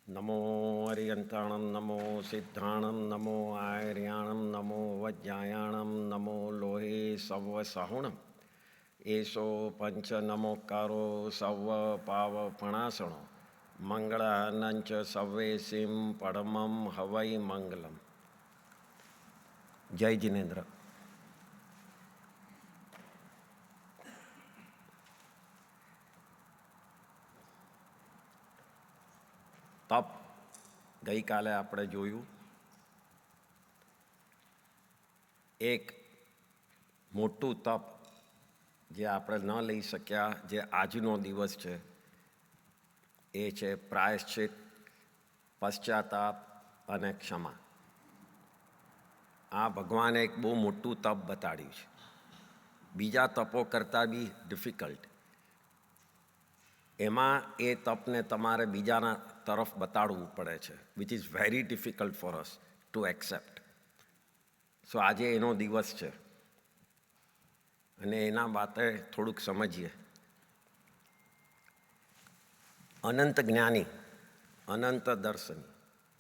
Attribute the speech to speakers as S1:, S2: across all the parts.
S1: નમો અરિયંતાણમ નમો સિદ્ધાણમ નમો આર્યાણમ નમો વજ્જાયાણમ નમો લોહે serve સહુણમ એસો પંચ નમોકારો serve પાવ પણાસણો મંગળાનંચ સવેસીમ પડમમ હવૈ મંગલમ. જય જિનેન્દ્ર. તપ ગઈકાલે આપણે જોયું. એક મોટું તપ જે આપણે ન લઈ શક્યા, જે આજનો દિવસ છે, એ છે પ્રાયશ્ચિત, પશ્ચાતાપ અને ક્ષમા. આ ભગવાને એક બહુ મોટું તપ બતાડ્યું છે, બીજા તપો કરતાં બી ડિફિકલ્ટ. એમાં એ તપને તમારે બીજાના તરફ બતાડવું પડે છે, which is very difficult for us to accept. So આજે એનો દિવસ છે અને એના માટે થોડુંક સમજીએ. અનંત જ્ઞાની, અનંત દર્શની,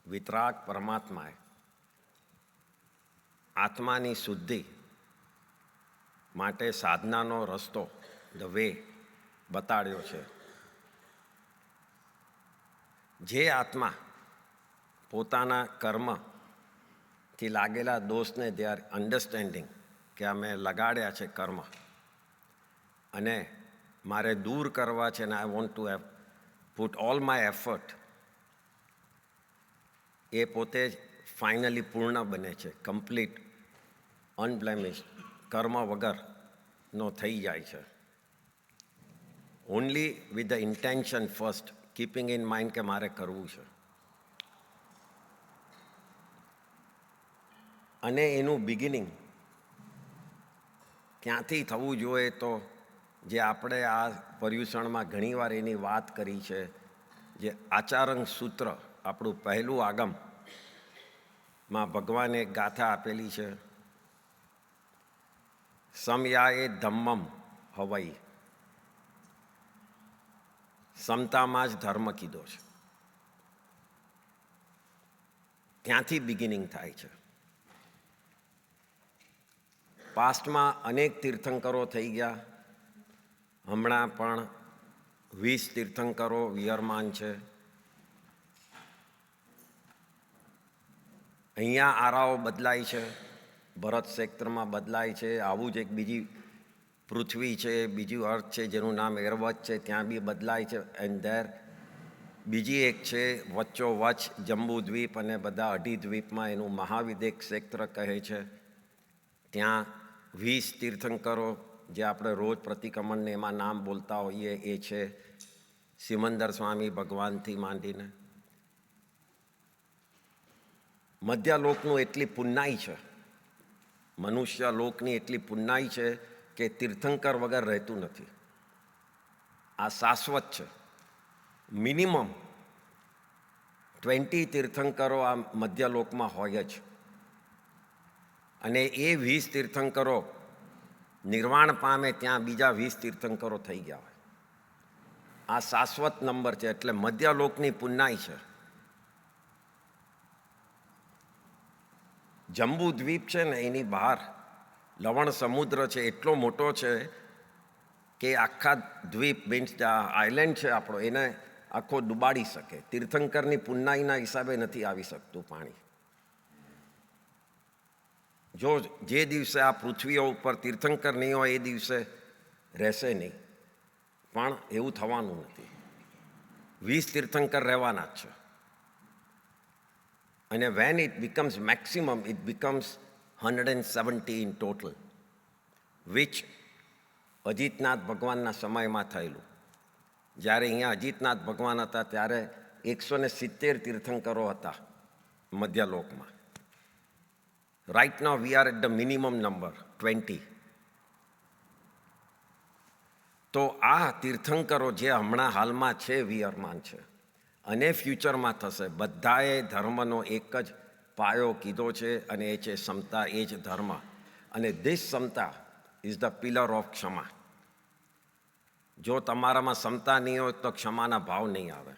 S1: વિતરાગ પરમાત્માએ આત્માની શુદ્ધિ માટે સાધનાનો રસ્તો, ધ વે, બતાડ્યો છે. જે આત્મા પોતાના કર્મથી લાગેલા દોષને દે આર અન્ડરસ્ટેન્ડિંગ કે અમે લગાડ્યા છે કર્મ અને મારે દૂર કરવા છે, ને I want to have put all my effort, એ પોતે જ ફાઇનલી પૂર્ણ બને છે, કમ્પ્લીટ, અનબ્લેમિશ, કર્મ વગરનો થઈ જાય છે. Only with the intention first, keeping in mind કે મારે કરવું છે. અને એનું બિગિનિંગ ક્યાંથી થવું જોઈએ? તો જે આપણે આ પર્યુષણમાં ઘણીવાર એની વાત કરી છે, જે આચારંગ સૂત્ર, આપણું પહેલું આગમમાં ભગવાને એક ગાથા આપેલી છે, સમયાએ ધમ્મમ હવૈ, સમતામાં જ ધર્મ કીધો છે. ત્યાંથી બિગિનિંગ થાય છે. પાસ્ટમાં અનેક તીર્થંકરો થઈ ગયા, હમણાં પણ 20 તીર્થંકરો વિયરમાન છે. અહીંયા આરાઓ બદલાય છે, ભરત ક્ષેત્રમાં બદલાય છે, આવું જ એક બીજી પૃથ્વી છે, બીજું અર્થ છે જેનું નામ એરવત છે, ત્યાં બી બદલાય છે. એન્ડ ધેર બીજી એક છે વચ્ચોવચ જંબુદ્વીપ અને બધા અઢી દ્વીપમાં, એનું મહાવિદેક ક્ષેત્ર કહે છે. ત્યાં 20 તીર્થંકરો જે આપણે રોજ પ્રતિક્રમણને એમાં નામ બોલતા હોઈએ એ છે, સિમંદર સ્વામી ભગવાનથી માંડીને. મધ્યલોકનું એટલી પુન્નાઈ છે, મનુષ્ય લોકની એટલી પુન્નાઈ છે કે તીર્થંકર વગર રહેતું નથી. આ શાશ્વત છે. મિનિમમ 20 તીર્થંકરો આ મધ્યલોકમાં હોય જ, અને એ 20 તીર્થંકરો નિર્વાણ પામે ત્યાં બીજા 20 તીર્થંકરો થઈ ગયા હોય. આ શાશ્વત નંબર છે, એટલે મધ્યલોકની પુન્નાઈ છે. જંબુ દ્વીપ છે ને, એની બહાર લવણ સમુદ્ર છે, એટલો મોટો છે કે આખા દ્વીપ, મીન્સ આઇલેન્ડ છે આપણો, એને આખો ડૂબાડી શકે. તીર્થંકરની પુન્નાઈના હિસાબે નથી આવી શકતું પાણી. જો જે દિવસે આ પૃથ્વીઓ ઉપર તીર્થંકર નહીં હોય એ દિવસે રહેશે નહીં, પણ એવું થવાનું નથી. 20 તીર્થંકર રહેવાના જ છે. અને when it becomes maximum, it becomes 170 in total, which Ajitnath ભગવાનના સમયમાં થયેલું. જ્યારે અહીંયા અજીતનાથ ભગવાન હતા ત્યારે 170 તીર્થંકરો હતા મધ્યલોકમાં. Right now we are at the minimum number 20. તો આ તીર્થંકરો જે હમણાં હાલમાં છે, વિયરમાન છે અને ફ્યુચરમાં થશે, બધાએ ધર્મનો એક જ પાયો કીધો છે, અને એ છે સમતા, એ જ ધર્મ. અને ધીસ સમતા ઇઝ ધ પિલર ઓફ ક્ષમા. જો તમારામાં ક્ષમતા નહીં હોય તો ક્ષમાના ભાવ નહીં આવે.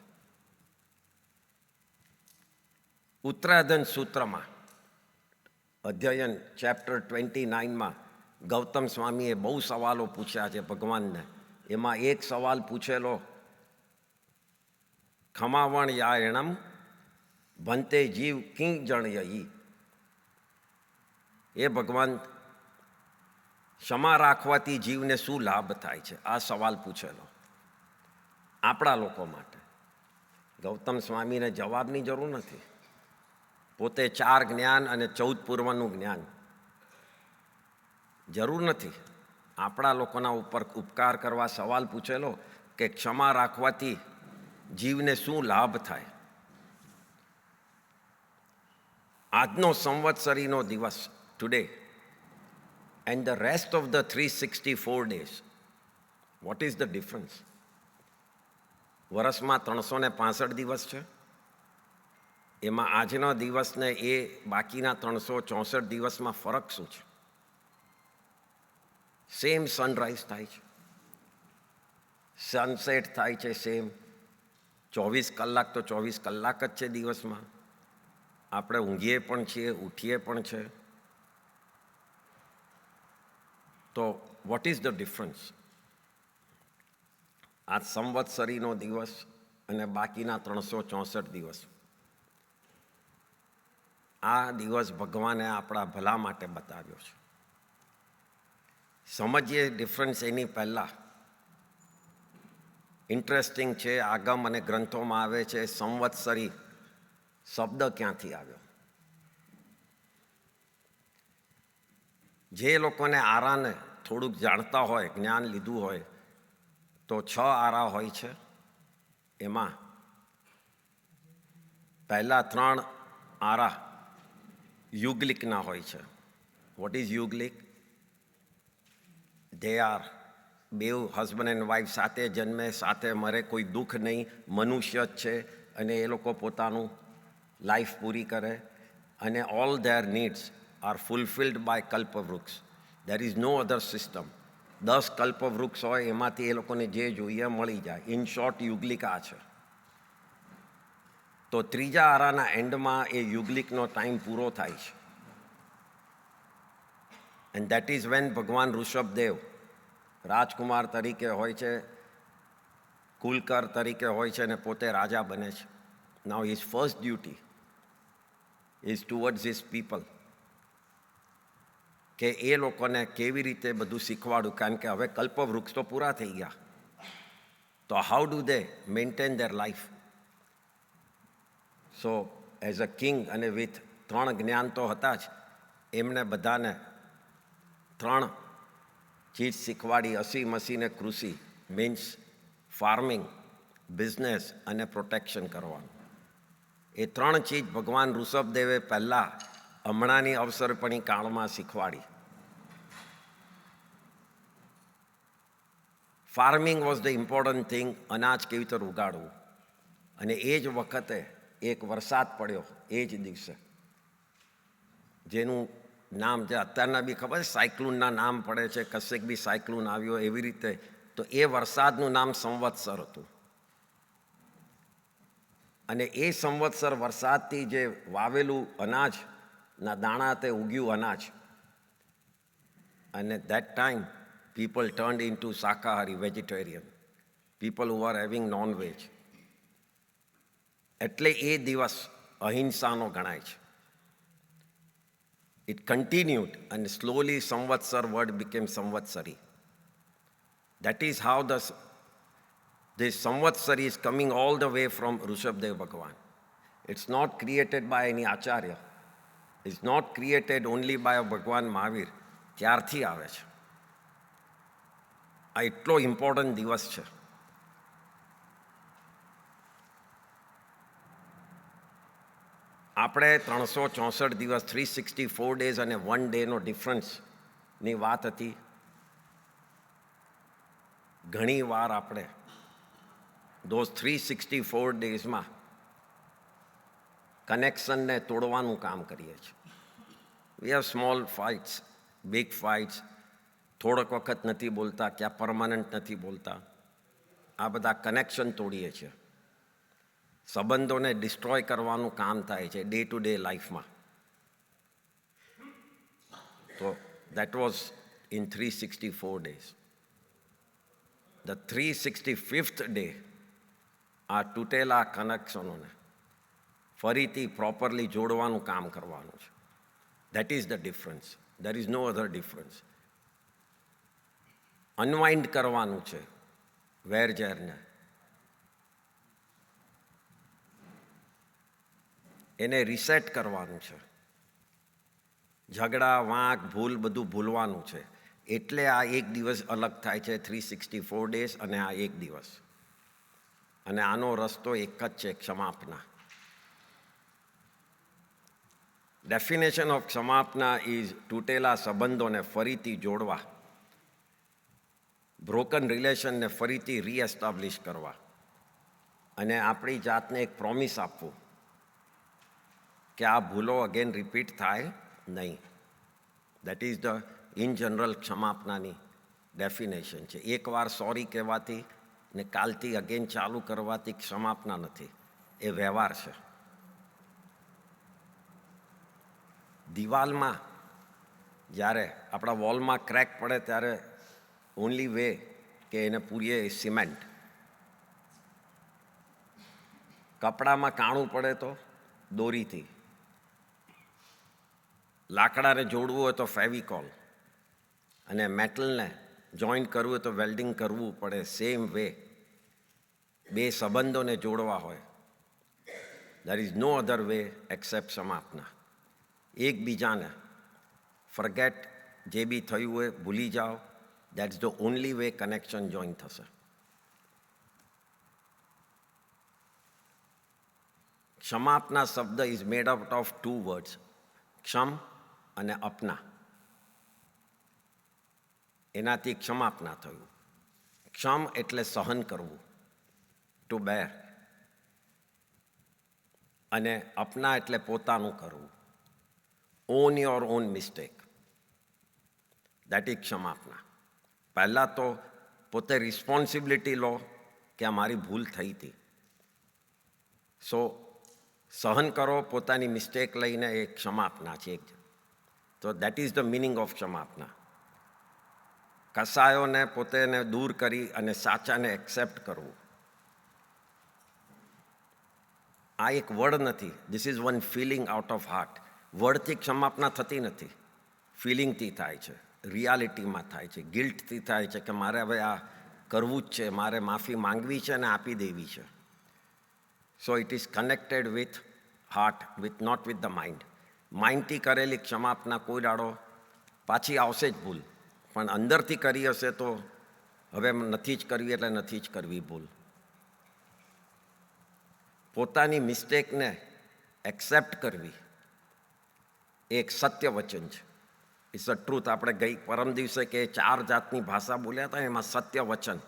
S1: ઉત્તરાધન સૂત્રમાં અધ્યયન ચેપ્ટર 29માં ગૌતમ સ્વામીએ બહુ સવાલો પૂછ્યા છે ભગવાનને. એમાં એક સવાલ પૂછેલો, ખમાવણ યાયણમ ભંતે જીવ કિં જણયઈ. એ ભગવાન, ક્ષમા રાખવાથી જીવને શું લાભ થાય છે? આ સવાલ પૂછેલો આપણા લોકો માટે. ગૌતમ સ્વામીને જવાબની જરૂર નથી. પોતે 4 જ્ઞાન અને 14 પૂર્વનું જ્ઞાન. જરૂર નથી. આપણા લોકોના ઉપર ઉપકાર કરવા સવાલ પૂછેલો કે ક્ષમા રાખવાથી જીવને શું લાભ થાય. આજનો સંવત્સરીનો દિવસ, today, and the rest of the 364 days, what is the difference? વર્ષમાં 365 દિવસ છે. એમાં આજનો દિવસને એ બાકીના 364 દિવસમાં ફરક શું છે? સેમ સનરાઈઝ થાય છે, સનસેટ થાય છે સેમ. 24 કલાક તો 24 કલાક જ છે દિવસમાં. આપણે ઊંઘીએ પણ છીએ, ઉઠીએ પણ છે. તો વોટ ઇઝ ધ ડિફરન્સ? આ સંવત્સરીનો દિવસ અને બાકીના 364 દિવસ. આ દિવસ ભગવાને આપણા ભલા માટે બતાવ્યો છે. સમજીએ ડિફરન્સ એની પહેલાં. ઇન્ટરેસ્ટિંગ છે, આગમ અને ગ્રંથોમાં આવે છે સંવત્સરી શબ્દ ક્યાંથી આવ્યો. જે લોકોને આરાને થોડુંક જાણતા હોય, જ્ઞાન લીધું હોય, તો 6 આરા હોય છે. એમાં પહેલા 3 આરા યુગલિકના હોય છે. વોટ ઇઝ યુગલિક? દે આર બેવ હસબન્ડ એન્ડ વાઇફ સાથે જન્મે, સાથે મરે, કોઈ દુઃખ નહીં, મનુષ્ય જ છે અને એ લોકો પોતાનું લાઈફ પૂરી કરે અને all their needs are fulfilled by કલ્પવૃક્ષ. There is no other system. 10 કલ્પવૃક્ષ હોય, એમાંથી એ લોકોને જે જોઈએ મળી જાય. ઇન શોર્ટ, યુગલિક આ છે. તો 3જા આરાના એન્ડમાં એ યુગલિકનો ટાઈમ પૂરો થાય છે. એન્ડ દેટ ઇઝ વેન ભગવાન ઋષભદેવ રાજકુમાર તરીકે હોય છે, કુલકર તરીકે હોય છે અને પોતે રાજા બને છે. Now his first duty is towards his people, કે એ લોકોને કેવી રીતે બધું શીખવાડું, કારણ કે હવે કલ્પવૃક્ષ તો પૂરા થઈ ગયા. તો how do they maintain there life? So as a king અને વિથ 3 જ્ઞાન તો હતા જ, એમને બધાને 3 ચીજ શીખવાડી. હસી મસીને કૃષિ, મીન્સ ફાર્મિંગ, બિઝનેસ અને પ્રોટેક્શન કરવાનું. એ 3 ચીજ ભગવાન ઋષભદેવે પહેલાં હમણાંની અવસરપણી કાળમાં શીખવાડી. Farming was the important thing. અનાજ કેવી રીતે ઉગાડવું. અને એ જ વખતે એક વરસાદ પડ્યો એ જ દિવસે, જેનું નામ, જે અત્યારના બી ખબર છે સાયક્લોનના નામ પડે છે, કશેક બી સાયક્લોન આવ્યો એવી રીતે. તો એ વરસાદનું નામ સંવત્સર હતું. અને એ સંવત્સર વરસાદથી જે વાવેલું અનાજના દાણા તે ઉગ્યું અનાજ. અને that time people turned into શાકાહારી, vegetarian, people who are having non-veg. એટલે એ દિવસ અહિંસાનો ગણાય છે. It continued and slowly Samvatsar word became Samvatsari. That is how this Samvatsari is coming all the way from Rishabhdev Bhagavan. It's not created by any Acharya. It's not created only by a Bhagwan Mahavir. ત્યારથી આવે છે. આ એટલો important દિવસ છે. આપણે 364 દિવસ, 364 days અને 1 ડેનો ડિફરન્સની વાત હતી. ઘણી વાર આપણે those 364 ડેઝમાં કનેક્શનને તોડવાનું કામ કરીએ છીએ. We have small fights, big fights. થોડોક વખત નથી બોલતા, ક્યાં પરમાનન્ટ નથી બોલતા. આ બધા કનેક્શન તોડીએ છીએ. સંબંધોને ડિસ્ટ્રોય કરવાનું કામ થાય છે ડે ટુ ડે લાઈફમાં. તો that was in 364 days. The 365th day આ તૂટેલા કનેક્શનોને ફરીથી પ્રોપરલી જોડવાનું કામ કરવાનું છે. That is the difference. There is no other difference. Unwind કરવાનું છે વેરઝેરને, એને રિસેટ કરવાનું છે. ઝઘડા, વાંક, ભૂલ બધું ભૂલવાનું છે. એટલે આ એક દિવસ અલગ થાય છે, 364 days અને આ એક દિવસ. અને આનો રસ્તો એક જ છે, ક્ષમાપના. ડેફિનેશન ઓફ ક્ષમાપના ઇઝ તૂટેલા સંબંધોને ફરીથી જોડવા, બ્રોકન રિલેશનને ફરીથી રીએસ્ટાબ્લિશ કરવા અને આપણી જાતને એક પ્રોમિસ આપવું કે આ ભૂલો અગેન રિપીટ થાય નહીં. That is the in general ક્ષમાપનાની ડેફિનેશન છે. એકવાર સોરી કહેવાથી ને કાલથી અગેન ચાલુ કરવાથી ક્ષમાપના નથી, એ વ્યવહાર છે. દિવાલમાં જ્યારે આપણા વોલમાં ક્રેક પડે ત્યારે ઓનલી વે કે એને પૂરીએ સિમેન્ટ. કપડામાં કાણું પડે તો દોરીથી, લાકડાને જોડવું હોય તો ફેવિકોલ, અને મેટલને જોઈન્ટ કરવું હોય તો વેલ્ડિંગ કરવું પડે. સેમ વે બે સંબંધોને જોડવા હોય, there is no other way except ક્ષમાપના. એકબીજાને ફર્ગેટ, જે બી થયું હોય ભૂલી જાઓ. That's the only way connection join થશે. ક્ષમાપના શબ્દ is made out of 2 words, ક્ષમ અને અપના. એનાથી ક્ષમાપના થયું. ક્ષમ એટલે સહન કરવું, ટુ બેર, અને અપના એટલે પોતાનું કરવું, own your own mistake. That is ક્ષમાપના. પહેલાં તો પોતે રિસ્પોન્સિબિલિટી લો કે આ મારી ભૂલ થઈ હતી. સો સહન કરો પોતાની મિસ્ટેક લઈને, એ ક્ષમાપના છે. તો that is the meaning of ક્ષમાપના. કસાયોને પોતેને દૂર કરી અને સાચાને એક્સેપ્ટ કરવું. આ એક વર્ડ નથી, this is one feeling out of heart. વર્ડથી ક્ષમાપના થતી નથી, ફિલિંગથી થાય છે, રિયાલિટીમાં થાય છે, ગિલ્ટથી થાય છે કે મારે હવે આ કરવું જ છે, મારે માફી માંગવી છે અને આપી દેવી છે. So it is connected with heart, with not with the mind. માઇન્ડથી કરેલી ક્ષમાપના કોઈ દાડો પાછી આવશે જ ભૂલ, પણ અંદરથી કરી હશે તો હવે નથી જ કરવી એટલે નથી જ કરવી ભૂલ. પોતાની મિસ્ટેકને એક્સેપ્ટ કરવી એ એક સત્ય વચન છે. It's a truth. આપણે ગઈ પરમ દિવસે કે 4 જાતની ભાષા બોલ્યા હતા, એમાં સત્ય વચન.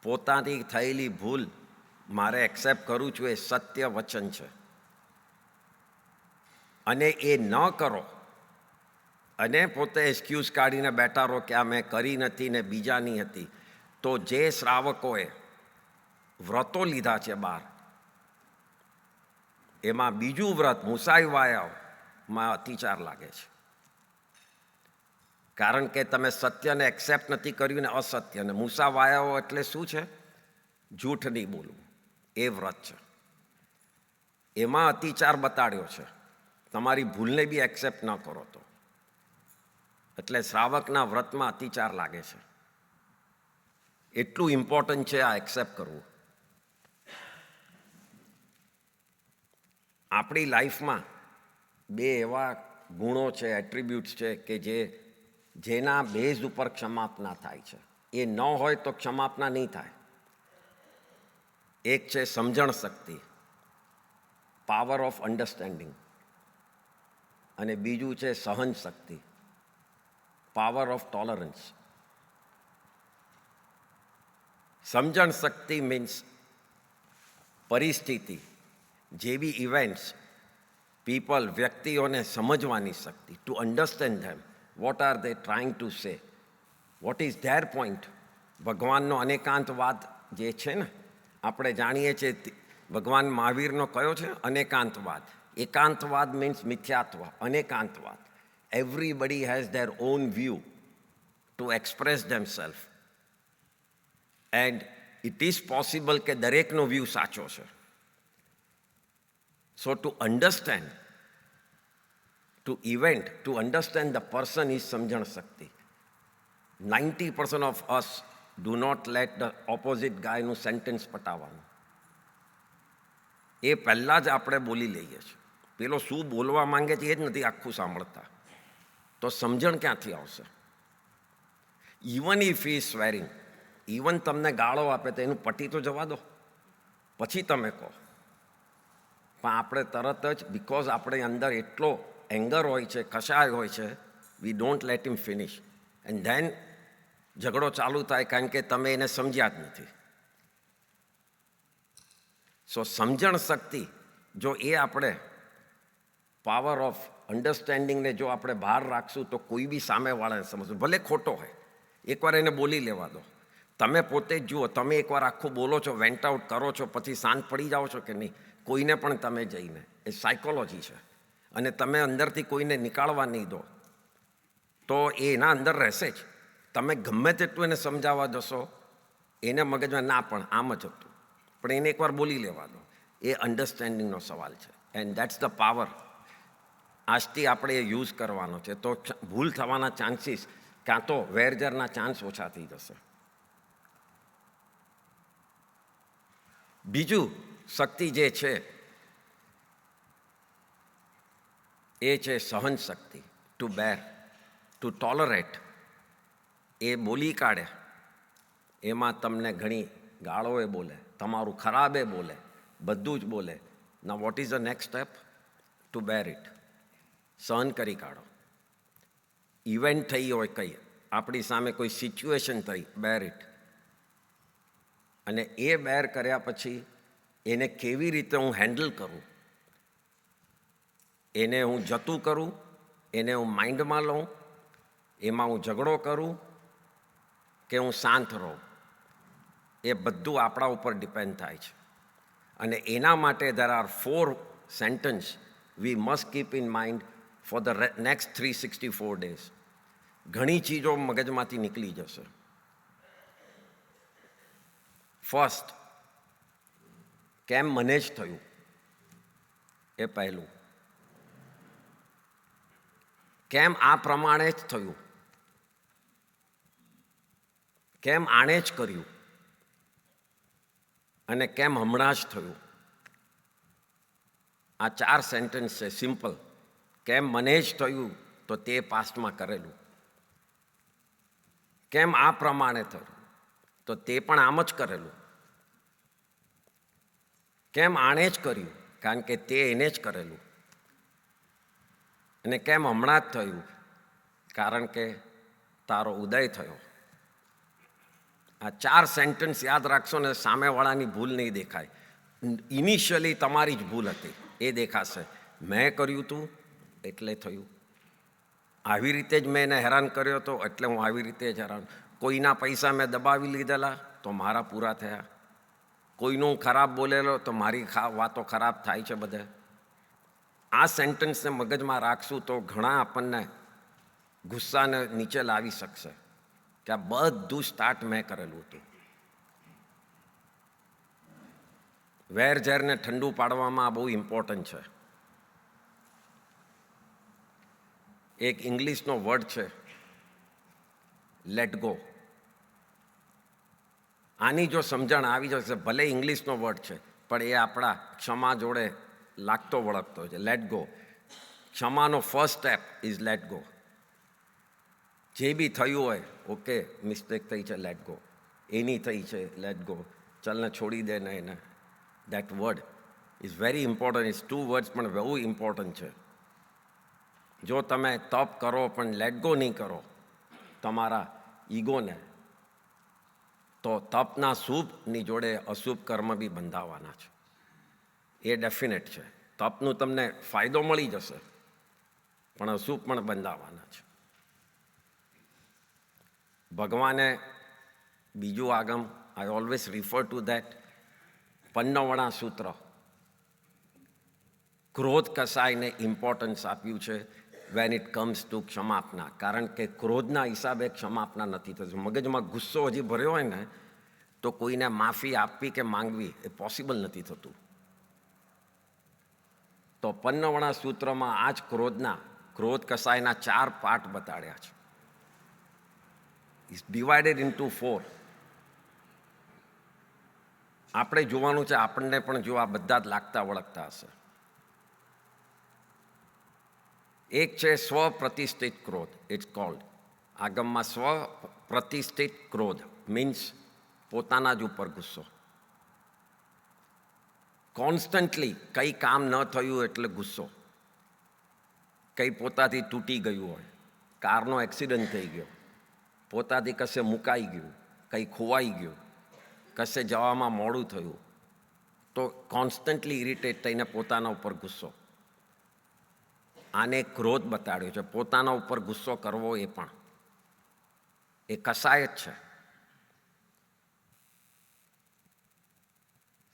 S1: પોતાની થયેલી ભૂલ મારે એક્સેપ્ટ કરું છું, એ સત્ય વચન છે. અને એ ન કરો અને પોતે એક્સક્યુઝ કાઢીને બેઠા રહો કે આ મેં કરી નથી ને બીજાની હતી, તો જે શ્રાવકોએ વ્રતો લીધા છે બહાર, એમાં બીજું વ્રત મુસાઈ વાયામાં અતિચાર લાગે છે. કારણ કે તમે સત્યને એક્સેપ્ટ નથી કર્યું ને અસત્યને. મૂસા વાયાઓ એટલે શું છે? જૂઠ નહીં બોલવું, એ વ્રત છે. એમાં અતિચાર બતાડ્યો છે. તમારી ભૂલને બી એક્સેપ્ટ ન કરો તો, એટલે શ્રાવકના વ્રતમાં અતિચાર લાગે છે. એટલું ઇમ્પોર્ટન્ટ છે આ એક્સેપ્ટ કરવું. આપણી લાઈફમાં 2 એવા ગુણો છે, એટ્રીબ્યુટ્સ છે કે જેના બેઝ ઉપર ક્ષમાપના થાય છે. એ ન હોય તો ક્ષમાપના નહીં થાય. એક છે સમજણ શક્તિ, પાવર ઓફ અન્ડરસ્ટેન્ડિંગ, અને બીજું છે સહન શક્તિ, પાવર ઓફ ટોલરન્સ. સમજણ શક્તિ મીન્સ પરિસ્થિતિ, જેવી ઇવેન્ટ્સ, પીપલ, વ્યક્તિઓને સમજવાની શક્તિ, to understand them. What are they trying to say, what is their point. ભગવાનનો અનેકાંતવાદ જે છે ને, આપણે જાણીએ છીએ ભગવાન મહાવીરનો કયો છે? અનેકાંતવાદ. એકાંતવાદ મીન્સ મિથ્યાત્વ. અનેકાંતવાદ, everybody has their own view to express themself, and it is possible કે દરેકનો વ્યૂ સાચો છે. So to understand, to understand the person is સમજણ શક્તિ. 90% of us do not let the opposite ગાયનું સેન્ટેન્સ પટાવવાનું. એ પહેલાં જ આપણે બોલી લઈએ છીએ. પેલો શું બોલવા માંગે છે એ જ નથી આખું સાંભળતા, તો સમજણ ક્યાંથી આવશે? Even if he is swearing, even તમને ગાળો આપે તો એનું પટી તો જવા દો, પછી તમે કહો. પણ આપણે તરત જ, બિકોઝ આપણે અંદર એટલો એંગર હોય છે, કશાય હોય છે, we don't late him finish, and then ઝઘડો ચાલુ થાય, કારણ કે તમે એને સમજ્યા જ નથી. સો સમજણ શક્તિ, જો એ આપણે પાવર ઓફ અન્ડરસ્ટેન્ડિંગને જો આપણે બહાર રાખશું તો કોઈ બી સામેવાળાને સમજવું, ભલે ખોટો હોય, એકવાર એને બોલી લેવા દો. તમે પોતે જ જુઓ, તમે એકવાર આખું બોલો છો, વેન્ટ આઉટ કરો છો, પછી શાંત પડી જાઓ છો કે નહીં? કોઈને પણ તમે જઈને, એ સાયકોલોજી છે, અને તમે અંદરથી કોઈને નીકાળવા નહીં દો તો એ એના અંદર રહેશે જ. તમે ગમે તેટલું એને સમજાવવા જશો, એને મગજમાં ના પણ આમ જ હતું, પણ એને એકવાર બોલી લેવા દો. એ અન્ડરસ્ટેન્ડિંગનો સવાલ છે, એન્ડ દેટ્સ ધ પાવર. આજથી આપણે એ યુઝ કરવાનો છે, તો ભૂલ થવાના ચાન્સીસ, કાં તો વેરઝેરના ચાન્સ ઓછા થઈ જશે. બીજું શક્તિ જે છે એ છે સહન શક્તિ, ટુ બેર, ટુ ટોલરેટ. એ બોલી કાઢે, એમાં તમને ઘણી ગાળો એ બોલે, તમારું ખરાબ એ બોલે, બધું જ બોલે. ના what is the next step? To bear it. સહન કરી કાઢો. ઇવેન્ટ થઈ હોય કંઈ, આપણી સામે કોઈ સિચ્યુએશન થઈ, બેર ઇટ. અને એ બેર કર્યા પછી એને કેવી રીતે હું હેન્ડલ કરું, એને હું જતું કરું, એને હું માઇન્ડમાં લઉં, એમાં હું ઝઘડો કરું કે હું શાંત રહું, એ બધું આપણા ઉપર ડિપેન્ડ થાય છે. અને એના માટે there are 4 sentences we must keep in mind for the next 364 days. ઘણી ચીજો મગજમાંથી નીકળી જશે. ફર્સ્ટ, કેમ મને જ થયું, એ પહેલું. કેમ આ પ્રમાણે જ થયું, કેમ આણે જ કર્યું, અને કેમ હમણાં જ થયું. આ 4 સેન્ટેન્સ છે, સિમ્પલ. કેમ મને જ થયું, તો તે પાસ્ટમાં કરેલું. કેમ આ પ્રમાણે થયું, તો તે પણ આમ જ કરેલું. કેમ આણે જ કર્યું, કારણ કે તે એને જ કરેલું. અને કેમ હમણાં જ થયું, કારણ કે તારો ઉદય થયો. આ 4 સેન્ટેન્સ યાદ રાખશો ને, સામેવાળાની ભૂલ નહીં દેખાય. ઇનિશિયલી તમારી જ ભૂલ હતી એ દેખાશે. મેં કર્યું હતું એટલે થયું, આવી રીતે જ મેં એને હેરાન કર્યો હતો એટલે હું આવી રીતે જ હેરાન. કોઈના પૈસા મેં દબાવી લીધેલા તો મારા પૂરા થયા. કોઈનું ખરાબ બોલેલો તો મારી વાતો ખરાબ થાય છે બધે. આ સેન્ટેન્સને મગજમાં રાખશું તો ઘણા આપણને ગુસ્સાને નીચે લાવી શકશે કે આ બધું સ્ટાર્ટ મેં કરેલું હતું. વેર ઝેરને ઠંડુ પાડવામાં બહુ ઇમ્પોર્ટન્ટ છે. એક ઇંગ્લિશનો વર્ડ છે, લેટ ગો. આની જો સમજણ આવી જશે, ભલે ઇંગ્લિશનો વર્ડ છે પણ એ આપણા ક્ષમા જોડે લાગતો વળગતો છે. Let go. ક્ષમાનો first step is let go. જે બી થયું હોય, ઓકે મિસ્ટેક થઈ છે, લેટ ગો. એની થઈ છે, લેટ ગો. ચલને છોડી દે ને એને. That word is very important. It's 2 words પણ બહુ ઇમ્પોર્ટન્ટ છે. જો તમે તપ કરો પણ લેટ ગો નહીં કરો તમારા ઈગોને, તો તપના શુભની જોડે અશુભ કર્મ બી બંધાવાના છે. એ ડેફિનેટ છે. તપનું તમને ફાયદો મળી જશે પણ અશુભ પણ બંધાવાના છે. ભગવાને બીજું આગમ, I always refer to that, પન્નવણા સૂત્ર ક્રોધ કસાયને ઇમ્પોર્ટન્સ આપ્યું છે વેન ઇટ કમ્સ ટુ ક્ષમાપના. કારણ કે ક્રોધના હિસાબે ક્ષમાપના નથી થતું. મગજમાં ગુસ્સો હજી ભર્યો હોય ને તો કોઈને માફી આપવી કે માંગવી એ પોસિબલ નથી થતું. તો પન્નવણા સૂત્રમાં આ જ ક્રોધ કસાયના 4 પાર્ટ બતાડ્યા છે. It's divided into 4. આપણે જોવાનું છે, આપણને પણ જો આ બધા જ લાગતા વળગતા હશે. એક છે સ્વપ્રતિષ્ઠિત ક્રોધ, ઇટ્સ કોલ્ડ. આગમમાં સ્વપ્રતિષ્ઠિત ક્રોધ મીન્સ પોતાના જ ઉપર ગુસ્સો. કોન્સ્ટન્ટલી કંઈ કામ ન થયું એટલે ગુસ્સો, કંઈ પોતાથી તૂટી ગયું હોય, કારનો એક્સિડન્ટ થઈ ગયો, પોતાથી કશે મુકાઈ ગયું, કંઈ ખોવાઈ ગયું, કશે જવામાં મોડું થયું, તો કોન્સ્ટન્ટલી ઇરિટેટ થઈને પોતાના ઉપર ગુસ્સો. આને ક્રોધ બતાડ્યો છે. પોતાના ઉપર ગુસ્સો કરવો એ પણ એ કસાય જ છે.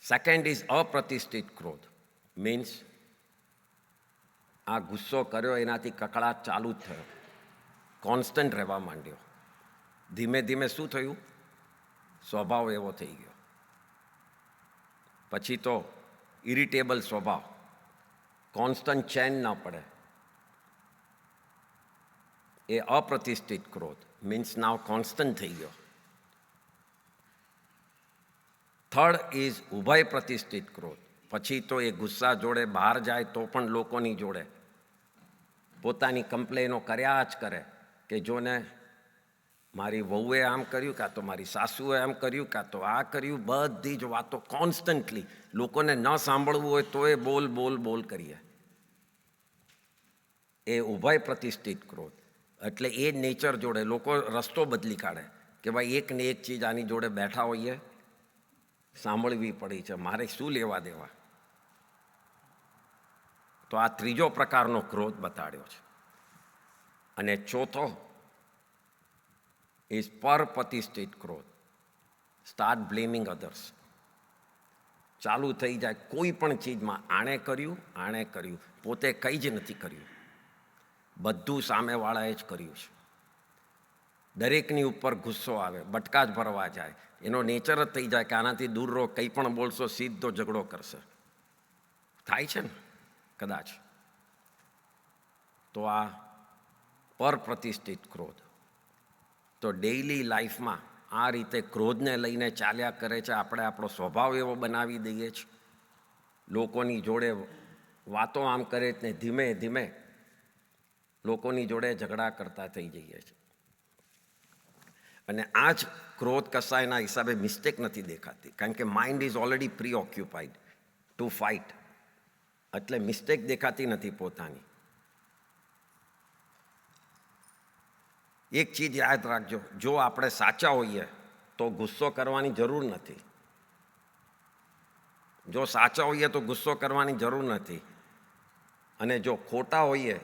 S1: સેકન્ડ ઇઝ અપ્રતિષ્ઠિત ક્રોધ મીન્સ આ ગુસ્સો કર્યો એનાથી કકળાટ ચાલુ જ થયો, કોન્સ્ટન્ટ રહેવા માંડ્યો. ધીમે ધીમે શું થયું? સ્વભાવ એવો થઈ ગયો. પછી તો ઇરિટેબલ સ્વભાવ, કોન્સ્ટન્ટ ચેન ન પડે. એ અપ્રતિષ્ઠિત ક્રોધ મીન્સ નાવ કોન્સ્ટન્ટ થઈ ગયો. થર્ડ ઇઝ ઉભય પ્રતિષ્ઠિત ક્રોધ. પછી તો એ ગુસ્સા જોડે બહાર જાય તો પણ લોકોની જોડે પોતાની કમ્પ્લેનો કર્યા જ કરે કે જોને મારી વહુએ આમ કર્યું, કાં તો મારી સાસુએ આમ કર્યું, કાં તો આ કર્યું. બધી જ વાતો કોન્સ્ટન્ટલી લોકોને ન સાંભળવું હોય તો એ બોલ બોલ બોલ કરીએ. એ ઉભય પ્રતિષ્ઠિત ક્રોધ. એટલે એ નેચર જોડે લોકો રસ્તો બદલી કાઢે કે ભાઈ એક ને એક ચીજ આની જોડે બેઠા હોઈએ, સાંભળવી પડી છે, મારે શું લેવા દેવા. તો આ ત્રીજો પ્રકારનો ક્રોધ બતાડ્યો છે. અને ચોથો ઇઝ પરપ્રતિષ્ઠિત ક્રોધ. Start blaming others. ચાલુ થઈ જાય કોઈ પણ ચીજમાં, આણે કર્યું, પોતે કંઈ જ નથી કર્યું, બધું સામેવાળાએ જ કર્યું છે. દરેકની ઉપર ગુસ્સો આવે, બટકા જ ભરવા જાય. એનો નેચર જ થઈ જાય કે આનાથી દૂર રહો, કંઈ પણ બોલશો સીધો ઝઘડો કરશે. થાય છે ને કદાચ. તો આ પરપ્રતિષ્ઠિત ક્રોધ. તો ડેઇલી લાઈફમાં આ રીતે ક્રોધને લઈને ચાલ્યા કરે છે. આપણે આપણો સ્વભાવ એવો બનાવી દઈએ છીએ, લોકોની જોડે વાતો આમ કરે ને ધીમે ધીમે લોકોની જોડે ઝઘડા કરતા થઈ જઈએ છીએ. અને આ જ ક્રોધ કસાયના હિસાબે મિસ્ટેક નથી દેખાતી, કારણ કે mind is already pre occupied to fight. એટલે મિસ્ટેક દેખાતી નથી પોતાની. એક ચીજ યાદ રાખજો, જો આપણે સાચા હોઈએ તો ગુસ્સો કરવાની જરૂર નથી. જો સાચા હોઈએ તો ગુસ્સો કરવાની જરૂર નથી. અને જો ખોટા હોઈએ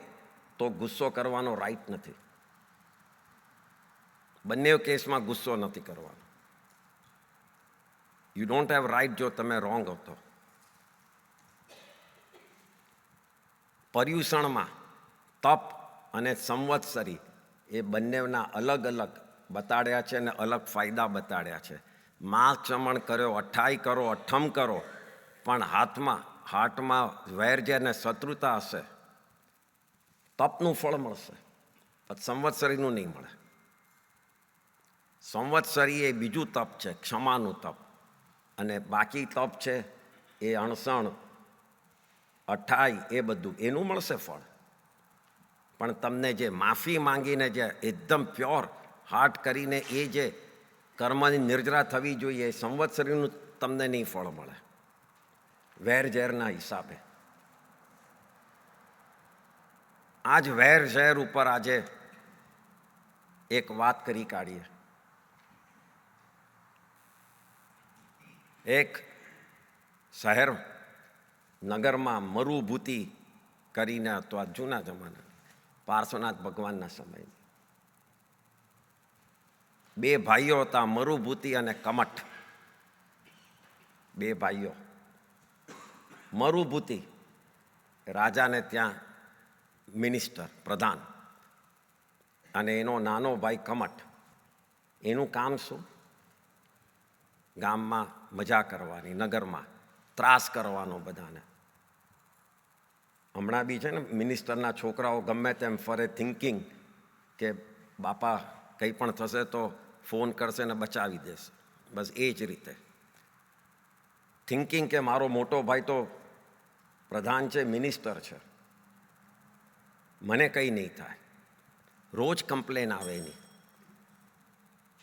S1: તો ગુસ્સો કરવાનો રાઈટ નથી. બંને કેસમાં ગુસ્સો નથી કરવાનો. યુ ડોન્ટ હેવ રાઈટ જો તમે રોંગ હો તો. પર્યુષણમાં તપ અને સંવત્સરી એ બંનેના અલગ અલગ બતાડ્યા છે અને અલગ ફાયદા બતાડ્યા છે. માસ ચમણ કર્યો, અઠ્ઠાઈ કરો, અઠ્ઠમ કરો, પણ હાર્ટમાં વેર અને શત્રુતા હશે, તપનું ફળ મળશે, પણ સંવત્સરીનું નહીં મળે. સંવત્સરી એ બીજું તપ છે, ક્ષમાનું તપ. અને બાકી તપ છે એ અણસણ, અઠ્ઠાઈ, એ બધું એનું મળશે ફળ. પણ તમને જે માફી માંગીને જે એકદમ પ્યોર હાર્ટ કરીને એ જે કર્મની નિર્જરા થવી જોઈએ, એ સંવત્સરીનું તમને નહીં ફળ મળે વેર ઝેરના હિસાબે. આજ વેર ઝેર ઉપર આજે એક વાત કરી કાઢીએ. એક શહેર નગરમાં મરુભૂતિ કરીને હતો, આ જૂના જમાના પાર્શ્વનાથ ભગવાનના સમયમાં. 2 ભાઈઓ હતા, મરુભૂતિ અને કમઠ. 2 ભાઈઓ. મરુભૂતિ, રાજાને ત્યાં મિનિસ્ટર, પ્રધાન, અને એનો નાનો ભાઈ કમઠ. એનું કામ શું? ગામમાં મજા કરવાની, નગરમાં ત્રાસ કરવાનો બધાને. હમણાં બી છે ને મિનિસ્ટરના છોકરાઓ ગમે તેમ ફરે, થિંકિંગ કે બાપા કંઈ પણ થશે તો ફોન કરશે ને બચાવી દેશે. બસ એ જ રીતે થિંકિંગ કે મારો મોટો ભાઈ તો પ્રધાન છે, મિનિસ્ટર છે, મને કંઈ નહીં થાય. રોજ કમ્પ્લેન આવે એની,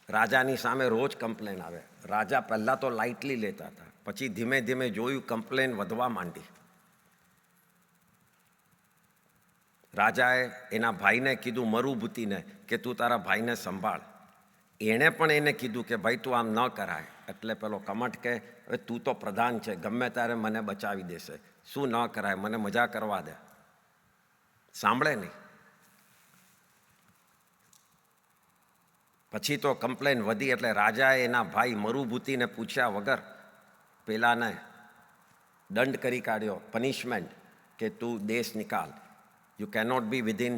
S1: રાજાની સામે રોજ કમ્પ્લેન આવે. રાજા પહેલાં તો લાઇટલી લેતા હતા, પછી ધીમે ધીમે જોયું કમ્પ્લેન વધવા માંડી. રાજાએ એના ભાઈને કીધું, મરુભૂતિને, કે તું તારા ભાઈને સંભાળ. એણે પણ એને કીધું કે ભાઈ તું આમ ન કરાય. એટલે પેલો કમઠ કે હવે તું તો પ્રધાન છે, ગમે ત્યારે મને બચાવી દેશે, શું ન કરાય, મને મજા કરવા દે. સાંભળે નહીં. પછી તો કમ્પ્લેન વધી એટલે રાજાએ એના ભાઈ મરુભૂતિને પૂછ્યા વગર પેલાને દંડ કરી કાઢ્યો, પનિશમેન્ટ, કે તું દેશ નિકાલ. You cannot B within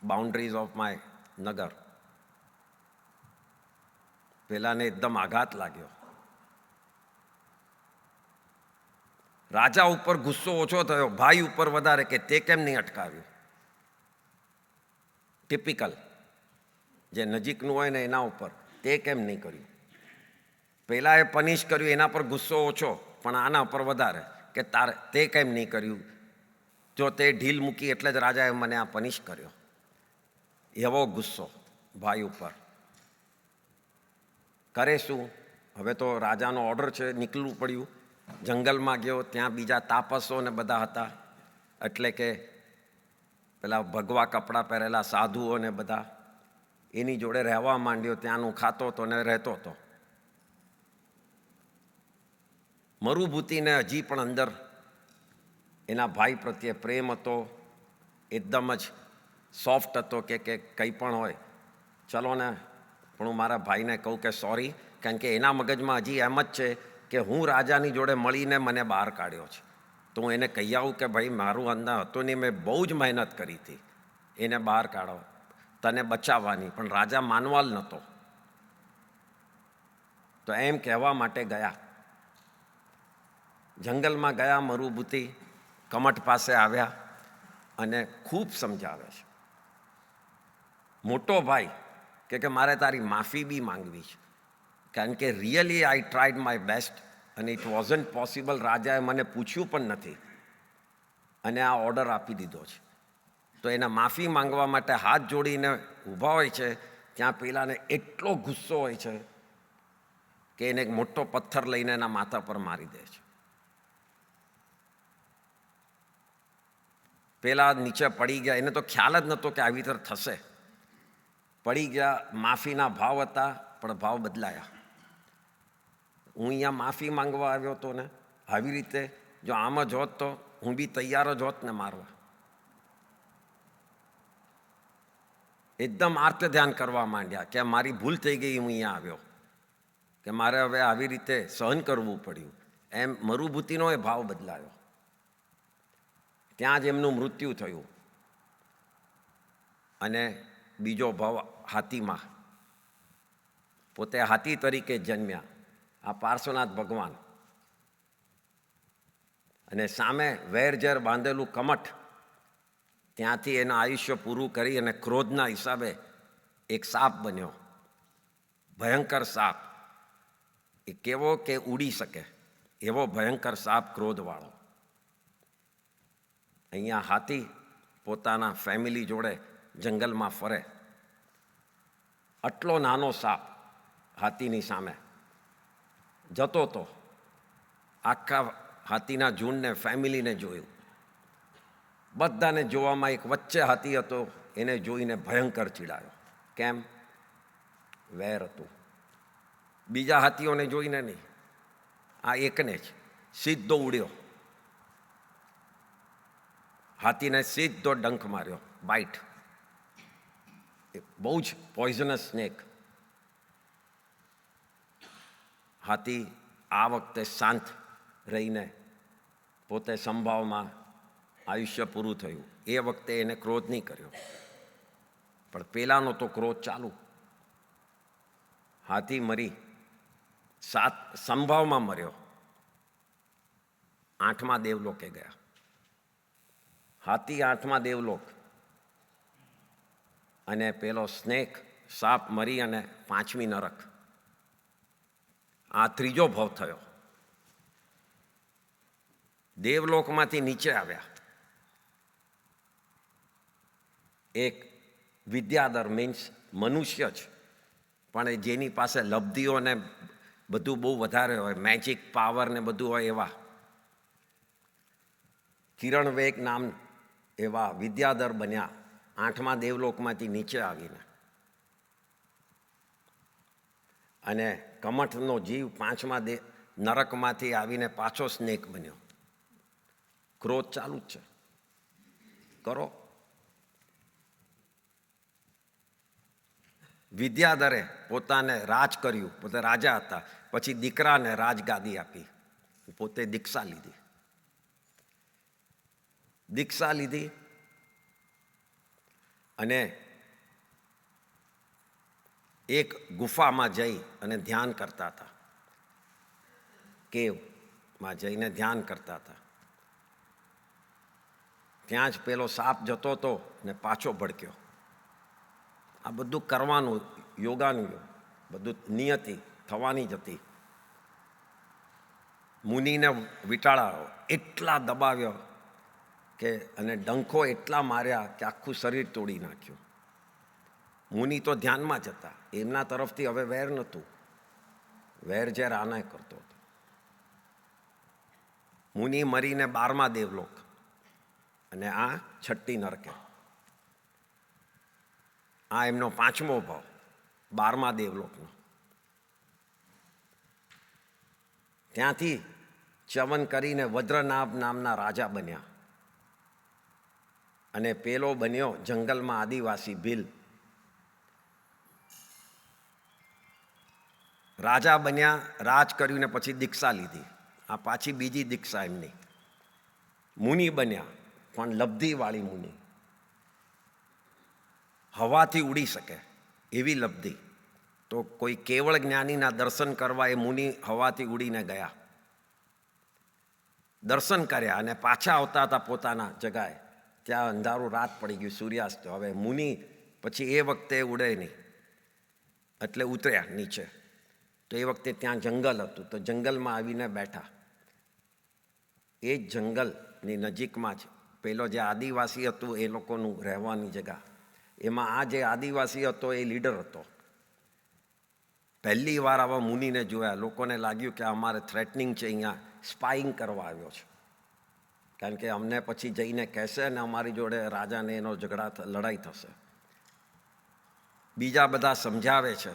S1: boundaries of my નગર. પેલાને એકદમ આઘાત લાગ્યો. રાજા ઉપર ગુસ્સો ઓછો થયો, ભાઈ ઉપર વધારે, કે તે કેમ નહીં અટકાવ્યું. ટિપિકલ, જે નજીકનું હોય ને એના ઉપર તે કેમ નહીં કર્યું. પહેલાં એ પનિશ કર્યું, એના પર ગુસ્સો ઓછો, પણ આના પર વધારે, કે તે કેમ નહીં કર્યું. જો તે ઢીલ મૂકી એટલે જ રાજાએ મને આ પનિશ કર્યો. એવો ગુસ્સો ભાઈ ઉપર. કરે શું? હવે તો રાજાનો ઓર્ડર છે, નીકળવું પડ્યું. જંગલમાં ગયો, ત્યાં બીજા તાપસો ને બધા હતા, એટલે કે પેલા ભગવા કપડાં પહેરેલા સાધુઓ ને બધા. એની જોડે રહેવા માંડ્યો, ત્યાંનું ખાતો હતો ને રહેતો હતો. મરુભૂતિને હજી પણ અંદર એના ભાઈ પ્રત્યે પ્રેમ હતો, એકદમ જ સોફ્ટ હતો, કે કંઈ પણ હોય ચલો ને, પણ હું મારા ભાઈને કહું કે સોરી, કારણ કે એના મગજમાં હજી એમ જ છે કે હું રાજાની જોડે મળીને મને બહાર કાઢ્યો છે, તો હું એને કહી આવું કે ભાઈ મારું અંદર હતું નહીં, મેં બહુ જ મહેનત કરી હતી એને બહાર કાઢો, તને બચાવવાની, પણ રાજા માનવાલ નહોતો. તો એમ કહેવા માટે ગયા, જંગલમાં ગયા. મરુભૂતિ કમઠ પાસે આવ્યા અને ખૂબ સમજાવે છે. મોટો ભાઈ કે મારે તારી માફી બી માંગવી છે, કારણ કે really I tried my best અને ઇટ વોઝન્ટ પોસિબલ. રાજાએ મને પૂછ્યું પણ નથી અને આ ઓર્ડર આપી દીધો છે. તો એના માફી માંગવા માટે હાથ જોડીને ઊભા હોય છે. ત્યાં પેલાને એટલો ગુસ્સો હોય છે કે એને એક મોટો પથ્થર લઈને એના માથા પર મારી દે છે. પેલા નીચે પડી ગયા, એને તો ખ્યાલ જ નહોતો કે આવી રીતે થશે. પડી ગયા, માફીના ભાવ હતા, પણ ભાવ બદલાયા. હું અહીંયા માફી માંગવા આવ્યો હતો ને, આવી રીતે જો આમ જ હોત તો હું બી તૈયાર જ હોત ને મારવા. એકદમ આર્ત ધ્યાન કરવા માંડ્યા કે મારી ભૂલ થઈ ગઈ, હું અહીંયા આવ્યો, કે મારે હવે આવી રીતે સહન કરવું પડ્યું. એમ મરુભૂતિનો એ ભાવ બદલાયો. ત્યાં જ એમનું મૃત્યુ થયું. અને બીજો ભાવ હાથીમાં, પોતે હાથી તરીકે જન્મ્યા આ પાર્શ્વનાથ ભગવાન. અને સામે વેરઝેર બાંધેલું કમઠ, ત્યાંથી એનું આયુષ્ય પૂરું કરી અને ક્રોધના હિસાબે એક સાપ બન્યો, ભયંકર સાપ. એ કેવો કે ઉડી શકે એવો ભયંકર સાપ, ક્રોધવાળો. અહીંયા હાથી પોતાના ફેમિલી જોડે જંગલમાં ફરે. આટલો નાનો સાપ હાથીની સામે જતો હતો. આખા હાથીના ઝુંડને, ફેમિલીને જોયું. બધાને જોવામાં એક વચ્ચે હાથી હતો, એને જોઈને ભયંકર ચીડાયો. કેમ? વેર હતું. બીજા હાથીઓને જોઈને નહીં, આ એકને જ સીધો ઉડ્યો. હાથીને સીધો ડંખ માર્યો, બાઇટ. બહુ જ પોઈઝનસ સ્નેક. હાથી આ વખતે શાંત રહીને પોતે સંભાવમાં આયુષ્ય પૂરું થયું. એ વખતે એને ક્રોધ નહીં કર્યો, પણ પેલાનો તો ક્રોધ ચાલુ. હાથી મરી 7 સંભાવમાં મર્યો, 8મા દેવલોકે ગયા. હાથી 8મા દેવલોક, અને પેલો સ્નેક સાપ મરી અને 5મી નરક. આ ત્રીજો ભવ થયો. દેવલોકમાંથી નીચે આવ્યા. એક વિદ્યાધર મીન્સ મનુષ્ય જ, પણ જેની પાસે લબ્ધિઓ ને બધું બહુ વધારે હોય, મેજિક પાવર ને બધું હોય, એવા કિરણ વેગ નામ એવા વિદ્યાધર બન્યા 8મા દેવલોકમાંથી નીચે આવીને. અને કમઠનો જીવ 5મા નરકમાંથી આવીને પાછો સ્નેક બન્યો. ક્રોધ ચાલુ જ છે, કરો. વિદ્યાધરે પોતાને રાજ કર્યું, પોતે રાજા હતા, પછી દીકરાને રાજગાદી આપી, પોતે દીક્ષા લીધી. દીક્ષા લીધી અને એક ગુફામાં જઈ અને ધ્યાન કરતા હતા. કેવમાં જઈને ધ્યાન કરતા હતા. ત્યાં જ પેલો સાપ જતો હતો ને પાછો ભડક્યો. આ બધું કરવાનું, યોગાનું બધું નિયતિ થવાની જ હતી. મુનિને વિટાળાયો, એટલા દબાવ્યો કે અને ડંખો એટલા માર્યા કે આખું શરીર તોડી નાખ્યું. મુનિ તો ધ્યાનમાં જ હતા, એમના તરફથી હવે વેર નહોતું. વેર ઝેર આને કરતો હતો. મુનિ મરીને 12મા દેવલોક, અને આ 6ઠ્ઠી નરકે. આ એમનો 5મો ભાવ 12મા દેવલોકનો. ત્યાંથી ચ્યવન કરીને વજ્રનાભ નામના રાજા બન્યા. અને પેલો બન્યો જંગલમાં આદિવાસી ભીલ. રાજા બન્યા, રાજ કર્યું ને પછી દીક્ષા લીધી. આ પાછી બીજી દીક્ષા એમની. મુનિ બન્યા, પણ લબ્ધિવાળી મુનિ, હવાથી ઉડી શકે એવી લબ્ધિ. તો કોઈ કેવળ જ્ઞાનીના દર્શન કરવા એ મુનિ હવાથી ઉડીને ગયા. દર્શન કર્યા અને પાછા આવતા હતા પોતાના જગાએ. ત્યાં અંધારું, રાત પડી ગયું, સૂર્યાસ્ત. હવે મુનિ પછી એ વખતે ઉડે નહીં, એટલે ઉતર્યા નીચે. તો એ વખતે ત્યાં જંગલ હતું, તો જંગલમાં આવીને બેઠા. એ જ જંગલની નજીકમાં જ પેલો જે આદિવાસી હતું એ લોકોનું રહેવાની જગ્યા, એમાં આ જે આદિવાસી હતો એ લીડર હતો. પહેલી વાર આવા મુનિને જોયા. લોકોને લાગ્યું કે અમારે થ્રેટનિંગ છે, અહીંયા સ્પાઇંગ કરવા આવ્યો છે, કારણ કે અમને પછી જઈને કહેશે ને અમારી જોડે રાજાને એનો લડાઈ થશે. બીજા બધા સમજાવે છે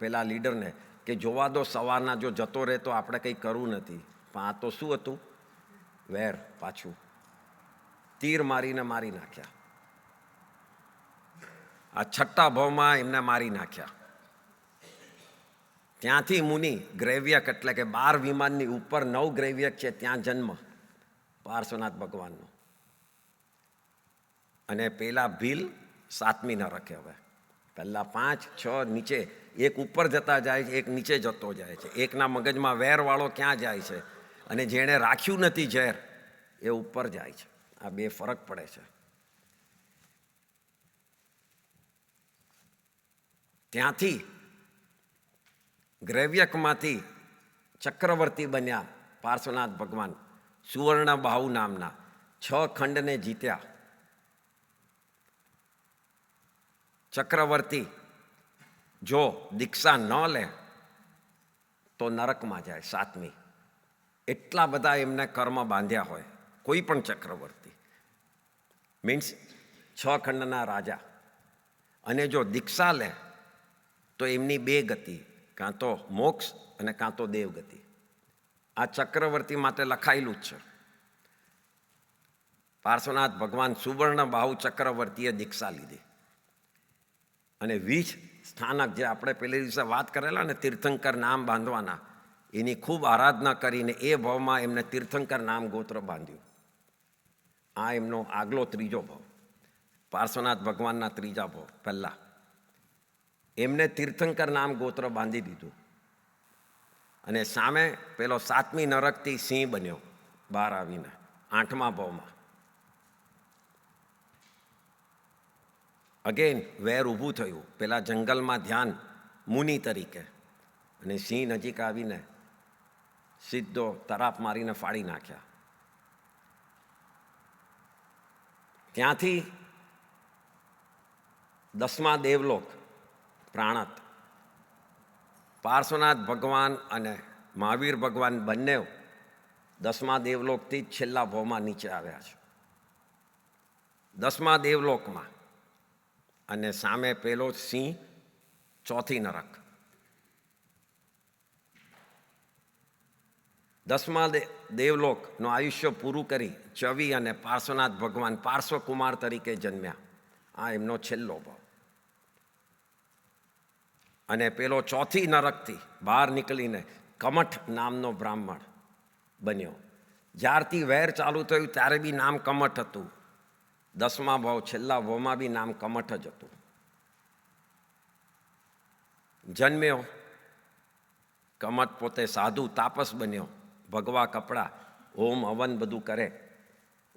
S1: પેલા લીડરને કે જોવા દો, સવારના જો જતો રહે તો આપણે કંઈ કરવું નથી. પણ આ તો શું હતું? વેર. પાછું તીર મારીને મારી નાખ્યા. આ 6ઠ્ઠા ભાવમાં એમને મારી નાખ્યા. ત્યાંથી મુનિ ગ્રૈવ્યક, એટલે કે 12 વિમાનની ઉપર 9 ગ્રૈવ્યક છે, ત્યાં જન્મ પાર્શ્વનાથ ભગવાનનો. અને પેલા ભીલ 7મી નરકે. હવે પહેલા 5, 6 નીચે, એક ઉપર જતા જાય છે, એક નીચે જતો જાય છે. એકના મગજમાં વેરવાળો ક્યાં જાય છે, અને જેણે રાખ્યું નથી ઝેર એ ઉપર જાય છે. આ બે ફરક પડે છે. ત્યાંથી ગ્રૈવ્યકમાંથી ચક્રવર્તી બન્યા પાર્શ્વનાથ ભગવાન. સુવર્ણબાહુ નામના 6 ખંડને જીત્યા. ચક્રવર્તી જો દીક્ષા ન લે તો નરકમાં જાય 7મી. એટલા બધા એમને કર્મ બાંધ્યા હોય. કોઈ પણ ચક્રવર્તી મીન્સ 6 ખંડના રાજા. અને જો દીક્ષા લે તો એમની 2 ગતિ, કાં તો મોક્ષ અને કાં તો દેવગતિ. આ ચક્રવર્તી માટે લખાયેલું જ છે. પાર્શ્વનાથ ભગવાન સુવર્ણબાહુ ચક્રવર્તીએ દીક્ષા લીધી. અને 20 સ્થાનક જે આપણે પેલી દિવસે વાત કરેલા ને, તીર્થંકર નામ બાંધવાના, એની ખૂબ આરાધના કરીને એ ભાવમાં એમને તીર્થંકર નામ ગોત્ર બાંધ્યું. આ એમનો આગલો ત્રીજો ભાવ, પાર્શ્વનાથ ભગવાનના ત્રીજા ભાવ પહેલાં એમને તીર્થંકર નામ ગોત્ર બાંધી દીધું. અને સામે પેલો 7મી નરકથી સિંહ બન્યો બહાર આવીને 8મા ભાવમાં. અગેન વેર ઊભું થયું, પેલા જંગલમાં ધ્યાન મુનિ તરીકે, અને સિંહ નજીક આવીને સીધો તરાપ મારીને ફાડી નાખ્યા. ત્યાંથી 10મા દેવલોક પ્રાણત, પાર્શ્વનાથ ભગવાન અને મહાવીર ભગવાન બંને 10મા દેવલોકથી જ છેલ્લા ભાવમાં નીચે આવ્યા છે. 10મા દેવલોકમાં, અને સામે પેલો સિંહ 4થી નરક. 10મા દેવલોકનું આયુષ્ય પૂરું કરી ચવી અને પાર્શ્વનાથ ભગવાન પાર્શ્વકુમાર તરીકે જન્મ્યા. આ એમનો છેલ્લો ભાવ. અને પેલો 4થી નરકથી બહાર નીકળીને કમઠ નામનો બ્રાહ્મણ બન્યો. જ્યારથી વેર ચાલુ થયું ત્યારે બી નામ કમઠ હતું. 10મા ભાવ છેલ્લા ભાવમાં બી નામ કમઠ જ હતું. જન્મ્યો, કમઠ પોતે સાધુ તાપસ બન્યો, ભગવા કપડાં, હોમ હવન બધું કરે,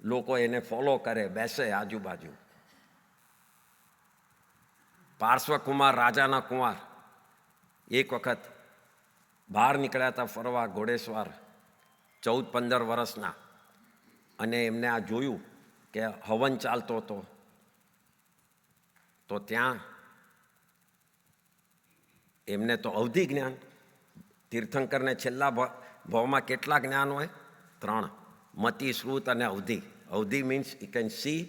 S1: લોકો એને ફોલો કરે, બેસે આજુબાજુ. પાર્શ્વકુમાર રાજાના કુંવર એક વખત બહાર નીકળ્યા હતા ફરવા, ઘોડેસવાર, 14-15 વર્ષના, અને એમને આ જોયું કે હવન ચાલતો હતો. તો ત્યાં એમને તો અવધિ જ્ઞાન, તીર્થંકરને છેલ્લા ભાવમાં કેટલા જ્ઞાન હોય? 3, મતિ, શ્રુત અને અવધિ. અવધિ means you can see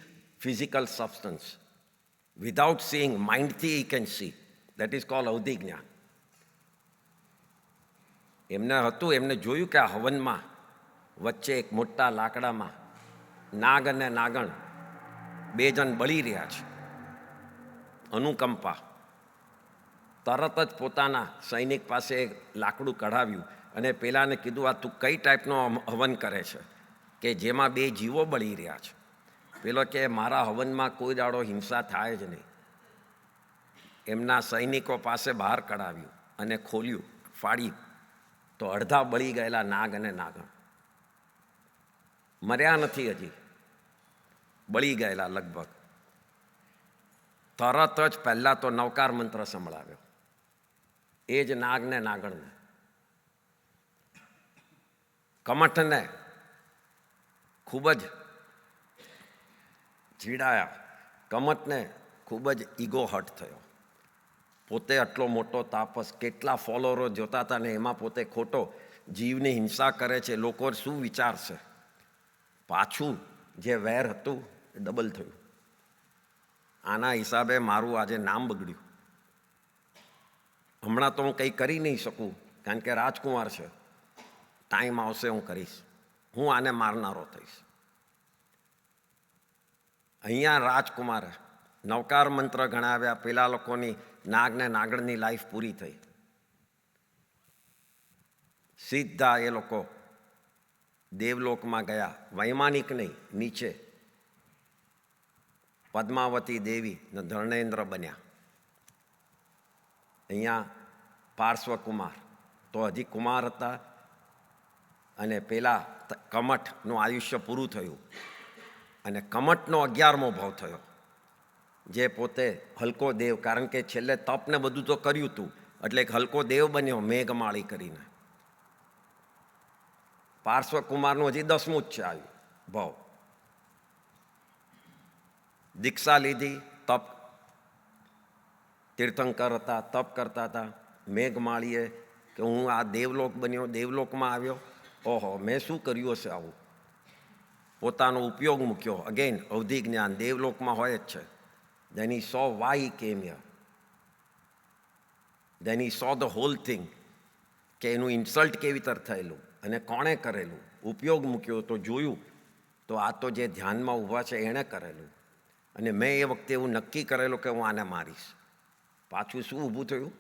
S1: physical substance. Without seeing, માઇન્ડથી you can see. That is called અવધિ જ્ઞાન. એમને હતું, એમને જોયું કે આ હવનમાં વચ્ચે એક મોટા લાકડામાં નાગ અને નાગણ 2 જણ બળી રહ્યા છે. અનુકંપા. તરત જ પોતાના સૈનિક પાસે લાકડું કઢાવ્યું અને પેલાને કીધું, આ તું કઈ ટાઈપનો હવન કરે છે કે જેમાં 2 જીવો બળી રહ્યા છે? પેલો કે મારા હવનમાં કોઈ દાડો હિંસા થાય જ નહીં. એમના સૈનિકો પાસે બહાર કઢાવ્યું અને ખોલ્યું, ફાડ્યું, તો અડધા બળી ગયેલા નાગ અને નાગણ. મર્યા નથી હજી, બળી ગયેલા લગભગ. તરત જ પહેલાં તો નવકાર મંત્ર સંભળાવ્યો એ જ નાગને નાગણને. કમઠને ખૂબ જ ચીડાયા. કમઠને ખૂબ જ ઈગો હર્ટ થયો. પોતે આટલો મોટો તાપસ, કેટલા ફોલોવરો જોતા હતા ને એમાં પોતે ખોટો જીવની હિંસા કરે છે, લોકો શું વિચારશે? પાછું જે વેર હતું એ ડબલ થયું. આના હિસાબે મારું આજે નામ બગડ્યું. હમણાં તો હું કંઈ કરી નહીં શકું કારણ કે રાજકુમાર છે. ટાઈમ આવશે હું કરીશ. હું આને મારનારો થઈશ. અહીંયા રાજકુમારે નવકાર મંત્ર ગણાવ્યા, પેલા લોકોની નાગને નાગણની લાઈફ પૂરી થઈ. સીધા એ લોકો દેવલોકમાં ગયા. વૈમાનિક નહીં, નીચે પદ્માવતી દેવી ને ધર્ણેન્દ્ર બન્યા. અહીંયા પાર્શ્વકુમાર તો હજી કુમાર હતા, અને પેલા કમઠનું આયુષ્ય પૂરું થયું, અને કમઠનો 11મો ભાવ થયો, જે પોતે હલકો દેવ, કારણ કે છેલ્લે તપને બધું તો કર્યું હતું એટલે એક હલકો દેવ બન્યો મેઘમાળી કરીને. પાર્શ્વકુમારનું હજી 10મું જ છે આવ્યું ભાવ. દીક્ષા લીધી, તપ, તીર્થંકર હતા, તપ કરતા હતા. મેઘમાળીએ કે હું આ દેવલોક બન્યો, દેવલોકમાં આવ્યો, ઓહો મેં શું કર્યું હશે આવું? પોતાનો ઉપયોગ મૂક્યો. અગેન અવધિ જ્ઞાન દેવલોકમાં હોય જ છે. Then he saw why he came here. Then he saw the whole thing, કે એનું ઇન્સલ્ટ કેવી રીતે થયેલું અને કોણે કરેલું. ઉપયોગ મૂક્યો તો જોયું તો આ તો જે ધ્યાનમાં ઊભા છે એણે કરેલું. અને મેં એ વખતે એવું નક્કી કરેલું કે હું આને મારીશ. પાછું શું ઊભું થયું?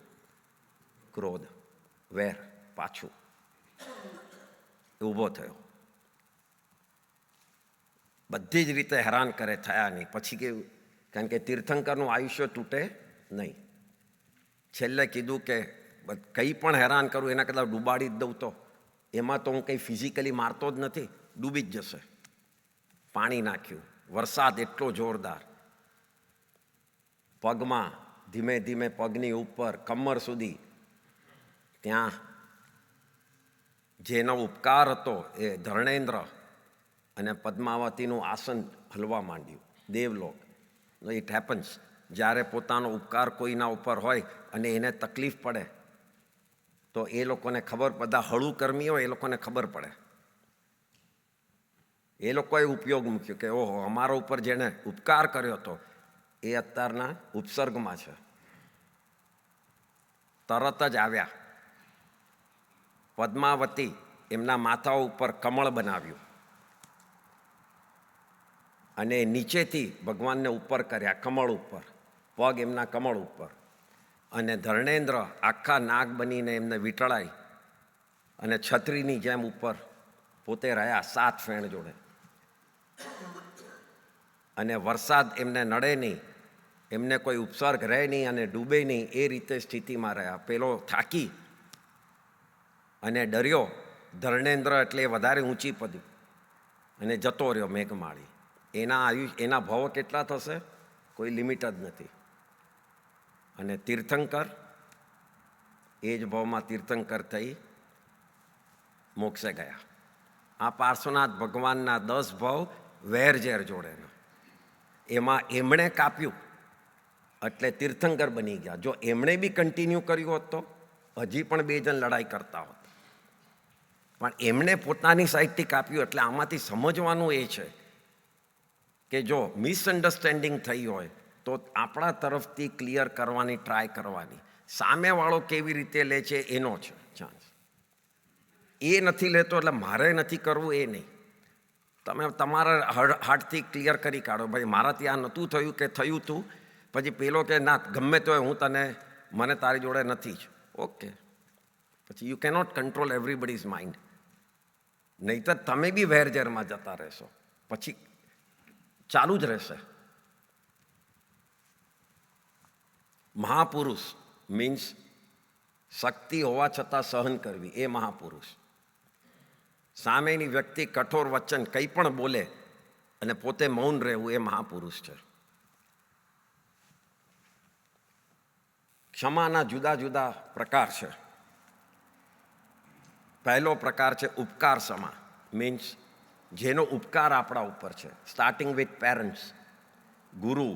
S1: ક્રોધ, વેર પાછું. એ ઊભો થયો. બધી જ રીતે હેરાન કરે, થયા નહીં. પછી કેવું, કારણ કે તીર્થંકરનું આયુષ્ય તૂટે નહીં. છેલ્લે કીધું કે કંઈ પણ હેરાન કરું એના કરતાં ડૂબાડી જ દઉં, તો એમાં તો હું કંઈ ફિઝિકલી મારતો જ નથી, ડૂબી જ જશે. પાણી નાખ્યું, વરસાદ એટલો જોરદાર, પગમાં ધીમે ધીમે પગની ઉપર કમર સુધી, ત્યાં જેનો ઉપકાર હતો એ ધર્ણેન્દ્ર અને પદ્માવતીનું આસન હલવા માંડ્યું. દેવલોક. It happens. જ્યારે પોતાનો ઉપકાર કોઈના ઉપર હોય અને એને તકલીફ પડે તો એ લોકોને ખબર, બધા હળુ કર્મી હોય એ લોકોને ખબર પડે. એ લોકોએ ઉપયોગ મૂક્યો કે ઓહો, અમારા ઉપર જેણે ઉપકાર કર્યો હતો એ અત્યારના ઉપસર્ગમાં છે. તરત જ આવ્યા. પદ્માવતી એમના માથા ઉપર કમળ બનાવ્યું અને નીચેથી ભગવાનને ઉપર કર્યા, કમળ ઉપર, પગ એમના કમળ ઉપર. અને ધર્ણેન્દ્ર આખા નાગ બનીને એમને વીંટળાઈ અને છત્રીની જેમ ઉપર પોતે રહ્યા 7 ફેણ જોડે. અને વરસાદ એમને નડે નહીં, એમને કોઈ ઉપસર્ગ રહે નહીં અને ડૂબે નહીં, એ રીતે સ્થિતિમાં રહ્યા. પેલો થાકી અને ડર્યો ધર્ણેન્દ્ર, એટલે વધારે ઊંચી પદ્યું અને જતો રહ્યો મેઘમાળી. એના ભાવ કેટલા થશે કોઈ લિમિટ જ નથી. અને તીર્થંકર એ જ ભાવમાં તીર્થંકર થઈ મોક્ષે ગયા. આ પાર્શ્વનાથ ભગવાનના 10 ભાવ વેરઝેર જોડેના, એમાં એમણે કાપ્યું એટલે તીર્થંકર બની ગયા. જો એમણે બી કન્ટિન્યુ કર્યું હોત તો હજી પણ 2 જણ લડાઈ કરતા હોત, પણ એમણે પોતાની સાઈડથી કાપ્યું. એટલે આમાંથી સમજવાનું એ છે કે જો મિસઅન્ડરસ્ટેન્ડિંગ થઈ હોય તો આપણા તરફથી ક્લિયર કરવાની ટ્રાય કરવાની. સામેવાળો કેવી રીતે લે છે એનો છે ચાન્સ. એ નથી લેતો એટલે મારે નથી કરવું એ નહીં. તમે તમારા હાર્ટથી ક્લિયર કરી કાઢો, ભાઈ મારાથી આ નહોતું થયું કે થયું તું. પછી પેલો કે ના ગમે તો મને તારી જોડે નથી જ, ઓકે. પછી you cannot control everybody's mind. નહીંતર તમે બી વેરઝેરમાં જતા રહેશો, પછી ચાલુ જ રહેશે. મહાપુરુષ મીન્સ શક્તિ હોવા છતાં સહન કરવી, એ મહાપુરુષ. સામેની વ્યક્તિ કઠોર વચન કંઈ પણ બોલે અને પોતે મૌન રહેવું, એ મહાપુરુષ છે. ક્ષમાના જુદા જુદા પ્રકાર છે. પહેલો પ્રકાર છે ઉપકાર ક્ષમા, મીન્સ જેનો ઉપકાર આપણા ઉપર છે. સ્ટાર્ટિંગ વિથ પેરેન્ટ્સ, ગુરુ,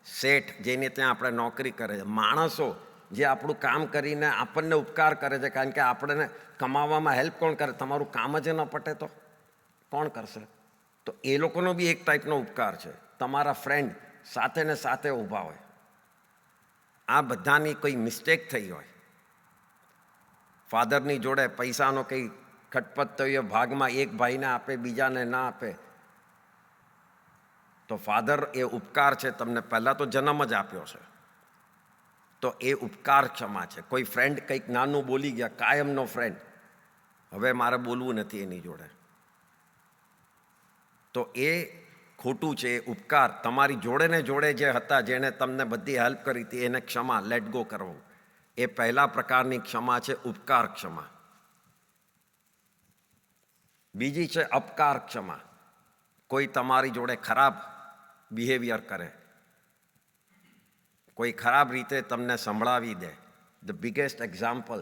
S1: શેઠ જેને ત્યાં આપણે નોકરી કરે છે, માણસો જે આપણું કામ કરીને આપણને ઉપકાર કરે છે. કારણ કે આપણને કમાવામાં હેલ્પ કોણ કરે? તમારું કામ જ ન પટે તો કોણ કરશે? તો એ લોકોનો બી એક ટાઈપનો ઉપકાર છે. તમારા ફ્રેન્ડ સાથે ને સાથે ઊભા હોય, આ બધાની કોઈ મિસ્ટેક થઈ હોય, ફાધરની જોડે પૈસાનો કંઈ ખટપટ થઈ હોય, ભાગમાં એક ભાઈને આપે બીજાને ના આપે, તો ફાધર એ ઉપકાર છે, તમને પહેલાં તો જન્મ જ આપ્યો છે, તો એ ઉપકાર ક્ષમા છે. કોઈ ફ્રેન્ડ કંઈક નાનું બોલી ગયા, કાયમનો ફ્રેન્ડ, હવે મારે બોલવું નથી એની જોડે, તો એ ખોટું છે. એ ઉપકાર તમારી જોડે ને જોડે જે હતા, જેણે તમને બધી હેલ્પ કરી હતી, એને ક્ષમા, લેટ ગો કરવું, એ પહેલા પ્રકારની ક્ષમા છે, ઉપકાર ક્ષમા. બીજી છે અપકાર ક્ષમા. કોઈ તમારી જોડે ખરાબ બિહેવિયર કરે, કોઈ ખરાબ રીતે તમને સંભળાવી દે. The biggest example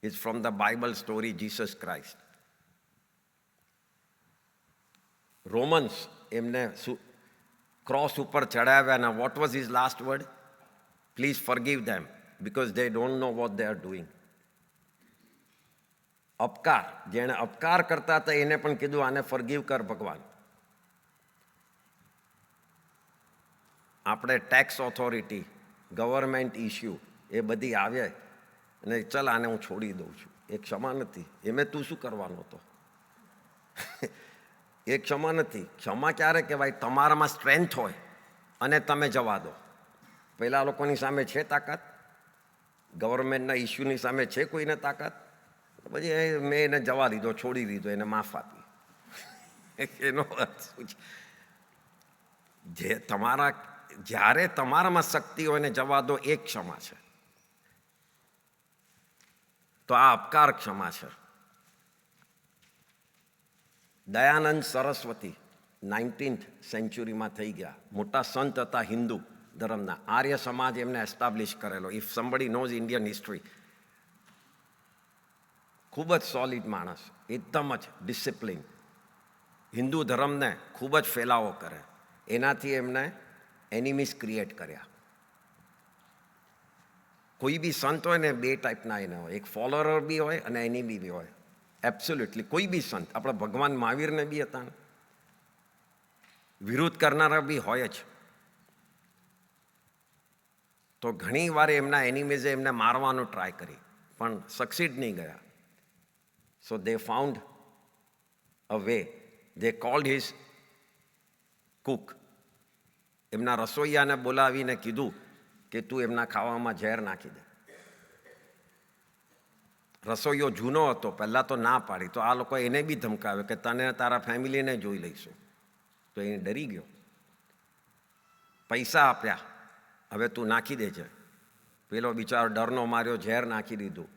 S1: is from the Bible story, Jesus Christ. Romans એમને ક્રોસ ઉપર ચડાવ્યા, અને what was his last word? Please forgive them because they don't know what they are doing. અપકાર, જેણે અપકાર કરતા હતા એને પણ કીધું આને ફોરગીવ કર ભગવાન. આપણે ટેક્સ ઓથોરિટી, ગવર્મેન્ટ ઇસ્યુ એ બધી આવે અને ચલ આને હું છોડી દઉં છું, એ ક્ષમા નથી. એમે તું શું કરવાનો હતો? એ ક્ષમા નથી. ક્ષમા ક્યારે કહેવાય? તમારામાં સ્ટ્રેન્થ હોય અને તમે જવા દો. પેલા લોકોની સામે છે તાકાત? ગવર્મેન્ટના ઇસ્યુની સામે છે કોઈને તાકાત? પછી મેં એને જવા દીધો, છોડી દીધો, એને માફ આપી. એનો અર્થ શું છે? જ્યારે તમારામાં શક્તિ હોય ને જવા દો, એ ક્ષમા છે. તો આ અપકાર ક્ષમા છે. દયાનંદ સરસ્વતી 19th સેન્ચુરીમાં થઈ ગયા, મોટા સંત હતા હિન્દુ ધર્મના. આર્ય સમાજ એમને એસ્ટાબ્લિશ કરેલો. If somebody knows Indian history, ખૂબ જ સોલિડ માણસ, એકદમ જ ડિસિપ્લિન, હિન્દુ ધર્મને ખૂબ જ ફેલાવો કરે. એનાથી એમને એનિમીઝ ક્રિએટ કર્યા. કોઈ બી સંત હોય ને બે ટાઈપના એને હોય, એક ફોલોઅર બી હોય અને એનિમી બી હોય. એબ્સોલ્યુટલી કોઈ બી સંત, આપણા ભગવાન મહાવીરને બી હતા ને, વિરોધ કરનારા બી હોય જ. તો ઘણી વાર એમના એનિમીઝે એમને મારવાનું ટ્રાય કરી, પણ સક્સીડ નહીં ગયા. So they found a way. They called his cook. એમના રસોઈયાને બોલાવીને કીધું કે તું એમના ખાવામાં ઝેર નાખી દે. રસોઈયો જૂનો હતો, પહેલાં તો ના પાડી, તો આ લોકો એને બી ધમકાવ્યો કે તને તારા ફેમિલીને જોઈ લઈશું. તો એ ડરી ગયો. પૈસા આપ્યા, હવે તું નાખી દે છે. પેલો બિચારો ડરનો માર્યો ઝેર નાખી દીધું.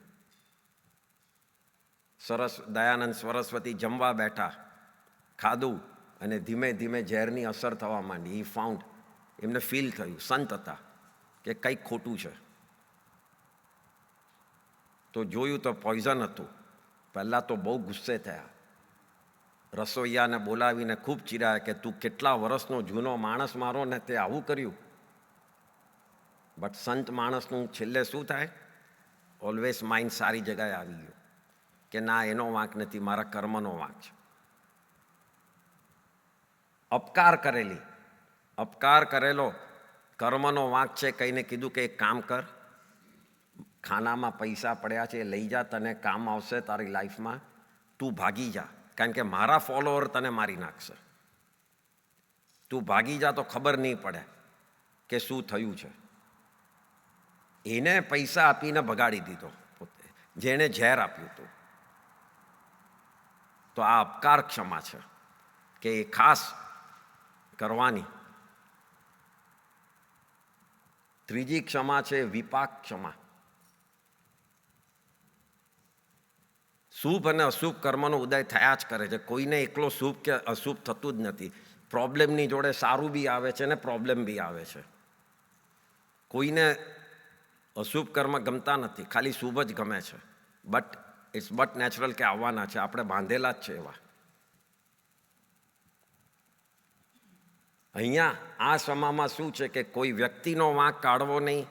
S1: દયાનંદ સરસ્વતી જમવા બેઠા, ખાધું, અને ધીમે ધીમે ઝેરની અસર થવા માંડી. ઈ ફાઉન્ડ, એમને ફીલ થયું, સંત હતા, કે કંઈક ખોટું છે. તો જોયું તો પોઈઝન હતું. પહેલાં તો બહુ ગુસ્સે થયા, રસોઈયાને બોલાવીને ખૂબ ચીરાયા કે તું કેટલા વર્ષનો જૂનો માણસ મારો ને તે આવું કર્યું. બટ સંત માણસનું છેલ્લે શું થાય? ઓલવેઝ માઇન્ડ સારી જગ્યાએ આવી ગયો કે ના, એનો વાંક નથી, મારા કર્મનો વાંક છે. અપકાર કરેલો કર્મનો વાંક છે. કહીને કીધું કે એક કામ કર, ખાનામાં પૈસા પડ્યા છે, લઈ જા, તને કામ આવશે તારી લાઈફમાં, તું ભાગી જા, કારણ કે મારા ફોલોઅર તને મારી નાખશે. તું ભાગી જા તો ખબર નહીં પડે કે શું થયું છે. એને પૈસા આપીને ભગાડી દીધો પોતે, જેણે ઝેર આપ્યું હતું. તો આ અપકાર ક્ષમા છે કે એ ખાસ કરવાની. ત્રીજી ક્ષમા છે વિપાક ક્ષમા. શુભ અને અશુભ કર્મનો ઉદય થયા જ કરે છે. કોઈને એકલો શુભ કે અશુભ થતું જ નથી. પ્રોબ્લેમની જોડે સારું બી આવે છે ને પ્રોબ્લેમ બી આવે છે. કોઈને અશુભ કર્મ ગમતા નથી, ખાલી શુભ જ ગમે છે. બટ ઇટ્સ બટ નેચરલ કે આવવાના છે, આપણે બાંધેલા જ છે એવા. અહીંયા આ સમામાં શું છે કે કોઈ વ્યક્તિનો વાંક કાઢવો નહીં,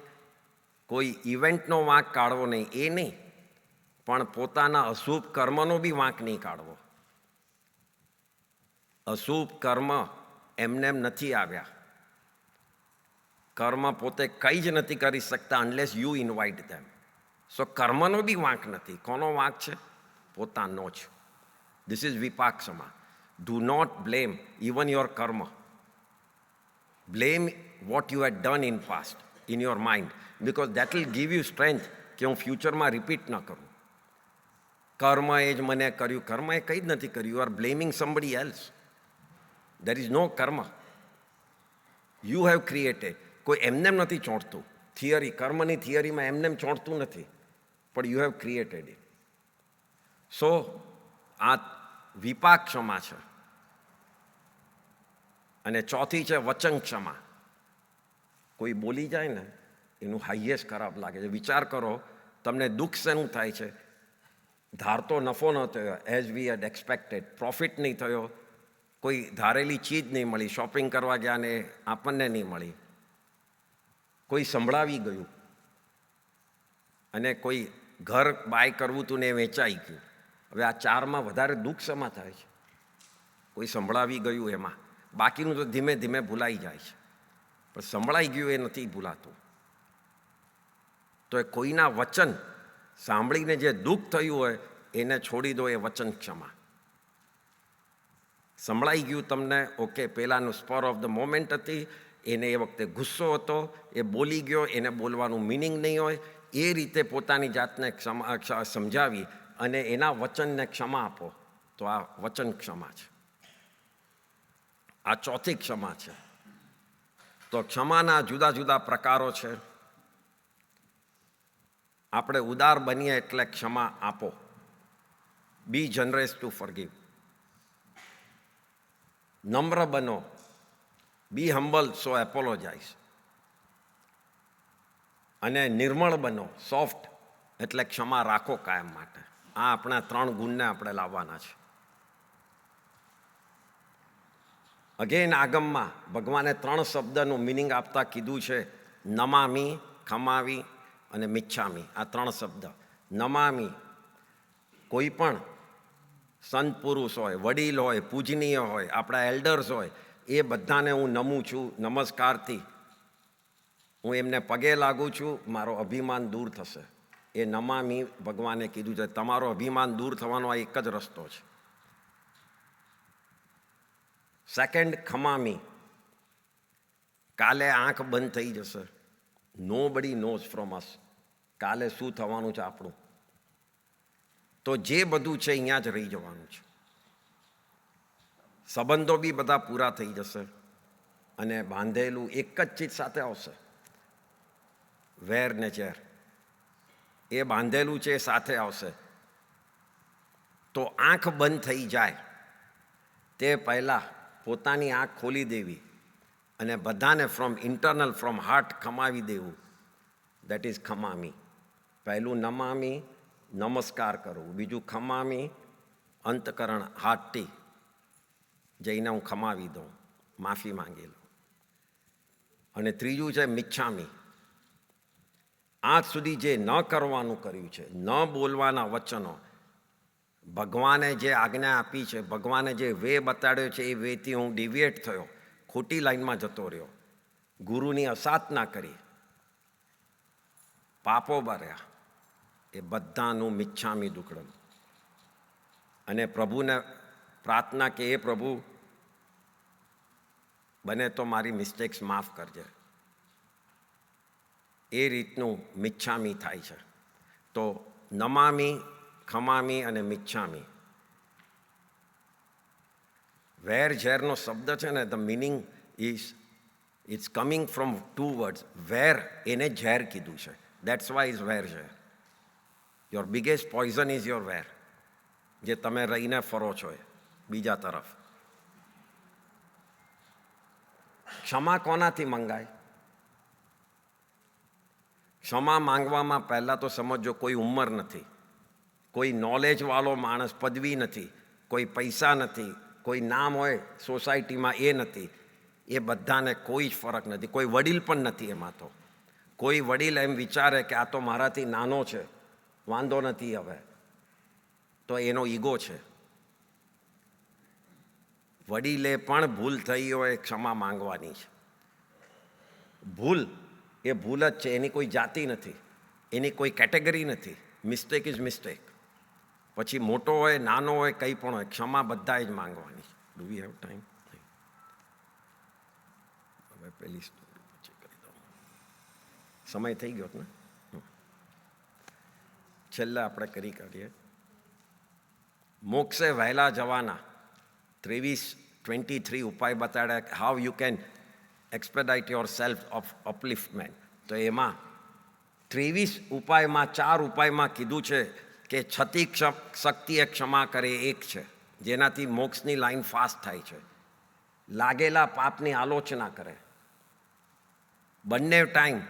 S1: કોઈ ઇવેન્ટનો વાંક કાઢવો નહીં, એ નહીં, પણ પોતાના અશુભ કર્મનો બી વાંક નહીં કાઢવો. અશુભ કર્મ એમને નથી આવ્યા. કર્મ પોતે કંઈ જ નથી કરી શકતા અનલેસ યુ ઇન્વાઇટ ધેમ. સો કર્મનો બી વાંક નથી. કોનો વાંક છે? પોતાનો જ. ધીસ ઇઝ વિપાક ક્ષમા. Do not blame even your karma. Blame what you had done in past, in your mind, because that will give you strength કે હું ફ્યુચરમાં રિપીટ ન કરું. કર્મ એ જ મને કર્યું, કર્મ એ કંઈ જ નથી કર્યું. You are blaming somebody else. There is no karma. You have created. કોઈ એમનેમ નથી ચોંટતું. થિયરી, કર્મની થિયરીમાં એમનેમ ચોંટતું નથી, પણ યુ હેવ ક્રિએટેડ ઇટ. સો આ વિપાક ક્ષમા છે. અને ચોથી છે વચન ક્ષમા. કોઈ બોલી જાય ને એનું હાઈએસ્ટ ખરાબ લાગે છે. વિચાર કરો, તમને દુઃખ શેનું થાય છે? ધારતો નફો ન થયો as we had expected, profit નહીં થયો, કોઈ ધારેલી ચીજ નહીં મળી, શોપિંગ કરવા ગયા ને આપણને નહીં મળી, કોઈ સંભળાવી ગયું, અને કોઈ ઘર બાય કરવું હતું ને એ વેચાઈ ગયું. હવે આ ચારમાં વધારે દુઃખ શેમાં થાય છે? કોઈ સંભળાવી ગયું એમાં. બાકીનું તો ધીમે ધીમે ભૂલાઈ જાય છે, પણ સંભળાઈ ગયું એ નથી ભૂલાતું. તો એ કોઈના વચન સાંભળીને જે દુઃખ થયું હોય એને છોડી દો, એ વચન ક્ષમા. સંભળાઈ ગયું તમને, ઓકે, પહેલાંનું સ્પર ઓફ ધ મોમેન્ટ હતી, એને એ વખતે ગુસ્સો હતો, એ બોલી ગયો, એને બોલવાનું મિનિંગ નહીં હોય, એ રીતે પોતાની જાતને સમજાવી અને એના વચનને ક્ષમા આપો, તો આ વચન ક્ષમા છે. આ ચોથી ક્ષમા છે. તો ક્ષમાના જુદા જુદા પ્રકારો છે. આપણે ઉદાર બનીએ એટલે ક્ષમા આપો. બી જનરસ ટુ ફોરગીવ. નમ્ર બનો. બી હમ્બલ સો એપોલોજાઇઝ. અને નિર્મળ બનો, સોફ્ટ એટલે ક્ષમા રાખો કાયમ માટે. આ આપણા 3 ગુણને આપણે લાવવાના છે. અગેન આગમમાં ભગવાને 3 શબ્દનું મિનિંગ આપતા કીધું છે, નમામી, ખમાવી અને મિચ્છામી. આ 3 શબ્દ. નમામી, કોઈ પણ સંત પુરુષ હોય, વડીલ હોય, પૂજનીય હોય, આપણા એલ્ડર્સ હોય, એ બધાને હું નમું છું. નમસ્કારથી હું એમને પગે લાગું છું. મારો અભિમાન દૂર થશે. એ નમામી ભગવાને કીધું છે. તમારો અભિમાન દૂર થવાનો આ એક જ રસ્તો છે. સેકન્ડ, ખમામી. કાલે આંખ બંધ થઈ જશે. નોબડી નોઝ ફ્રોમ અસ. કાલે શું થવાનું છે આપણું. તો જે બધું છે અહીંયા જ રહી જવાનું છે. સંબંધો બી બધા પૂરા થઈ જશે અને બાંધેલું એક જ ચીજ સાથે આવશે, વેર ને ઝેર. એ બાંધેલું છે એ સાથે આવશે. તો આંખ બંધ થઈ જાય તે પહેલાં પોતાની આંખ ખોલી દેવી અને બધાને ફ્રોમ ઇન્ટરનલ, ફ્રોમ હાર્ટ ખમાવી દેવું. દેટ ઇઝ ખમામી. પહેલું નમામી, નમસ્કાર કરવું. બીજું ખમામી, અંતકરણ, હાર્ટથી જઈને હું ખમાવી દઉં, માફી માંગી લઉં. અને ત્રીજું છે મિચ્છામી. આજ સુધી જે ન કરવાનું કર્યું છે, ન બોલવાના વચનો, ભગવાને જે આજ્ઞા આપી છે, ભગવાને જે વે બતાડ્યો છે, એ વેથી હું ડિવિએટ થયો, ખોટી લાઈનમાં જતો રહ્યો, ગુરુની અસાધના કરી, પાપો ભર્યા, એ બધાનું મિચ્છામી દુક્કડમ. અને પ્રભુને પ્રાર્થના કે એ પ્રભુ બને તો મારી મિસ્ટેક્સ માફ કરજે. એ રીતનું મિચ્છામી થાય છે. તો નમામી, ખમામી અને મિચ્છામી. વેર ઝેરનો શબ્દ છે ને, the meaning it's coming from 2 words. વેર એને ઝેર કીધું છે. દેટ્સ વાય ઇઝ વેર ઝેર. Your biggest poison is your વેર. જે તમે રહીને ફરો છો એ બીજા તરફ. ક્ષમા કોનાથી મંગાય? ક્ષમા માંગવામાં પહેલાં તો સમજો કોઈ ઉંમર નથી, કોઈ નોલેજવાળો માણસ, પદવી નથી, કોઈ પૈસા નથી, કોઈ નામ હોય સોસાયટીમાં એ નથી. એ બધાને કોઈ જ ફરક નથી. કોઈ વડીલ પણ નથી એમાં. તો કોઈ વડીલ એમ વિચારે કે આ તો મારાથી નાનો છે, વાંધો નથી હવે, તો એનો ઈગો છે. વડીલે પણ ભૂલ થઈ હોય ક્ષમા માંગવાની છે. ભૂલ એ ભૂલ જ છે. એની કોઈ જાતિ નથી, એની કોઈ કેટેગરી નથી. Mistake is mistake. પછી મોટો હોય, નાનો હોય, કંઈ પણ હોય, ક્ષમા બધાએ જ માંગવાની. Do we have time? હવે પેલી સ્ટોરી પછી કરી દઉં. સમય થઈ ગયો ને? છેલ્લે આપણે કરી કાઢીએ. મોક્ષે વહેલા જવાના 23 ઉપાય બતાડ્યા. How you can expedite yourself of upliftment. તો એમાં 23 ઉપાયમાં 4 ઉપાયમાં કીધું છે કે છતી શક્તિએ ક્ષમા કરે એક છે, જેનાથી મોક્ષની લાઈન ફાસ્ટ થાય છે. લાગેલા પાપની આલોચના કરે, બંને ટાઈમ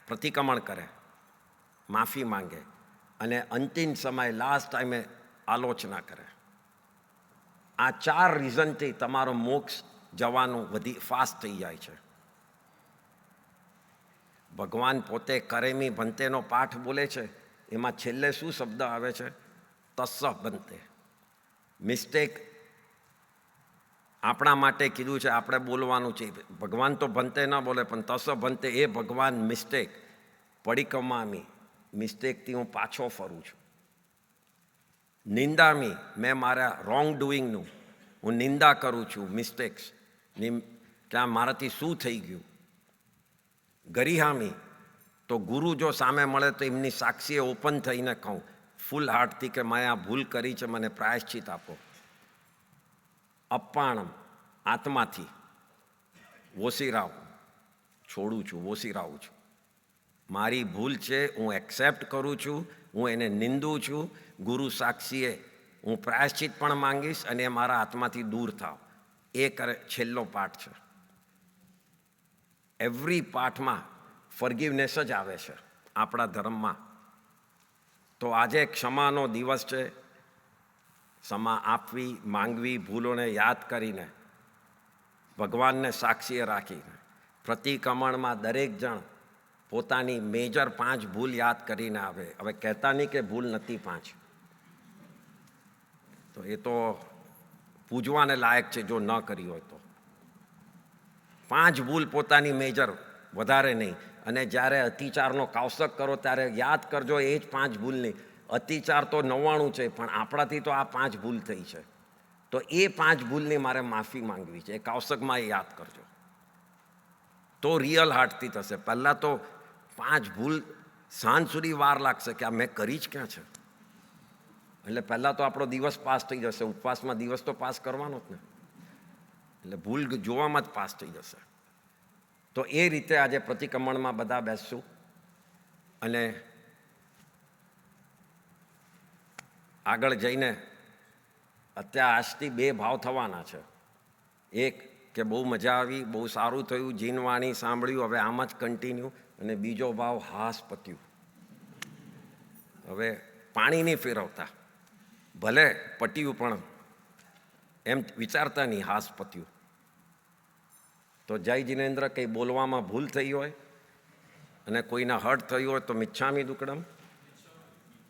S1: પ્રતિક્રમણ કરે, માફી માંગે, અને અંતિમ સમય લાસ્ટ ટાઈમે આલોચના કરે. આ 4 રીઝનથી તમારો મોક્ષ જવાનું ફાસ્ટ થઈ જાય છે. ભગવાન પોતે કરેમી ભંતેનો પાઠ બોલે છે. એમાં છેલ્લે શું શબ્દ આવે છે? તસ્સ ભંતે. મિસ્ટેક આપણા માટે કીધું છે, આપણે બોલવાનું છે. ભગવાન તો ભંતે ન બોલે, પણ તસ્સ ભંતે એ ભગવાન મિસ્ટેક પડિક્રમામી, મિસ્ટેકથી હું પાછો ફરું છું. નિંદામી, મેં મારા રોંગ ડુઈંગનું હું નિંદા કરું છું, મિસ્ટેક્સ ત્યાં મારાથી શું થઈ ગયું. ગરિહામી, તો ગુરુ જો સામે મળે તો એમની સાક્ષીએ ઓપન થઈને કહું, ફૂલ હાર્ટથી કે મેં આ ભૂલ કરી છે, મને પ્રાયશ્ચિત આપો. અપ્પાણમ, આત્માથી વોસીરાવ, છોડું છું, વોસીરાવું છું. મારી ભૂલ છે, હું એક્સેપ્ટ કરું છું, હું એને નિંદું છું. ગુરુ સાક્ષીએ હું પ્રાયશ્ચિત પણ માંગીશ અને એ મારા આત્માથી દૂર થાવ. એ છેલ્લો પાઠ છે. એવરી પાઠમાં ફોરગિવનેસ જ આવે છે આપણા ધર્મમાં. તો આજે ક્ષમાનો દિવસ છે. ક્ષમા આપવી, માંગવી, ભૂલોને યાદ કરીને, ભગવાનને સાક્ષીએ રાખીને, પ્રતિક્રમણમાં દરેક જણ પોતાની મેજર 5 ભૂલ યાદ કરીને આવે. હવે કહેતા નહીં કે ભૂલ નથી 5, તો એ તો પૂજવાને લાયક છે જો ન કરી હોય તો. 5 ભૂલ પોતાની મેજર, વધારે નહીં. અને જ્યારે અતિચારનો કાવસક કરો ત્યારે યાદ કરજો એ જ 5 ભૂલ નહીં. અતિચાર તો 99 છે, પણ આપણાથી તો આ 5 ભૂલ થઈ છે. તો એ 5 ભૂલની મારે માફી માંગવી છે. એ કાવસકમાં એ યાદ કરજો, તો રિયલ હાર્ટથી થશે. પહેલાં તો 5 ભૂલ સાંજ સુધી વાર લાગશે કે આ મેં કરી જ ક્યાં છે. એટલે પહેલાં તો આપણો દિવસ પાસ થઈ જશે. ઉપવાસમાં દિવસ તો પાસ કરવાનો જ ને, એટલે ભૂલ જોવામાં જ પાસ થઈ જશે. તો એ રીતે આજે પ્રતિક્રમણમાં બધા બેસશું. અને આગળ જઈને અત્યારે આજથી 2 ભાવ થવાના છે. એક કે બહુ મજા આવી, બહુ સારું થયું, જીનવાણી સાંભળ્યું, હવે આમ જ કન્ટિન્યુ. અને બીજો ભાવ હાસ પત્યું. હવે પાણી નહીં ફેરવતા, ભલે પટ્યું પણ એમ વિચારતા નહીં હાસ પત્યું. તો જય જિનેન્દ્ર, કંઈ બોલવામાં ભૂલ થઈ હોય અને કોઈના હર્ટ થયું હોય તો મિચ્છામી દુક્કડમ.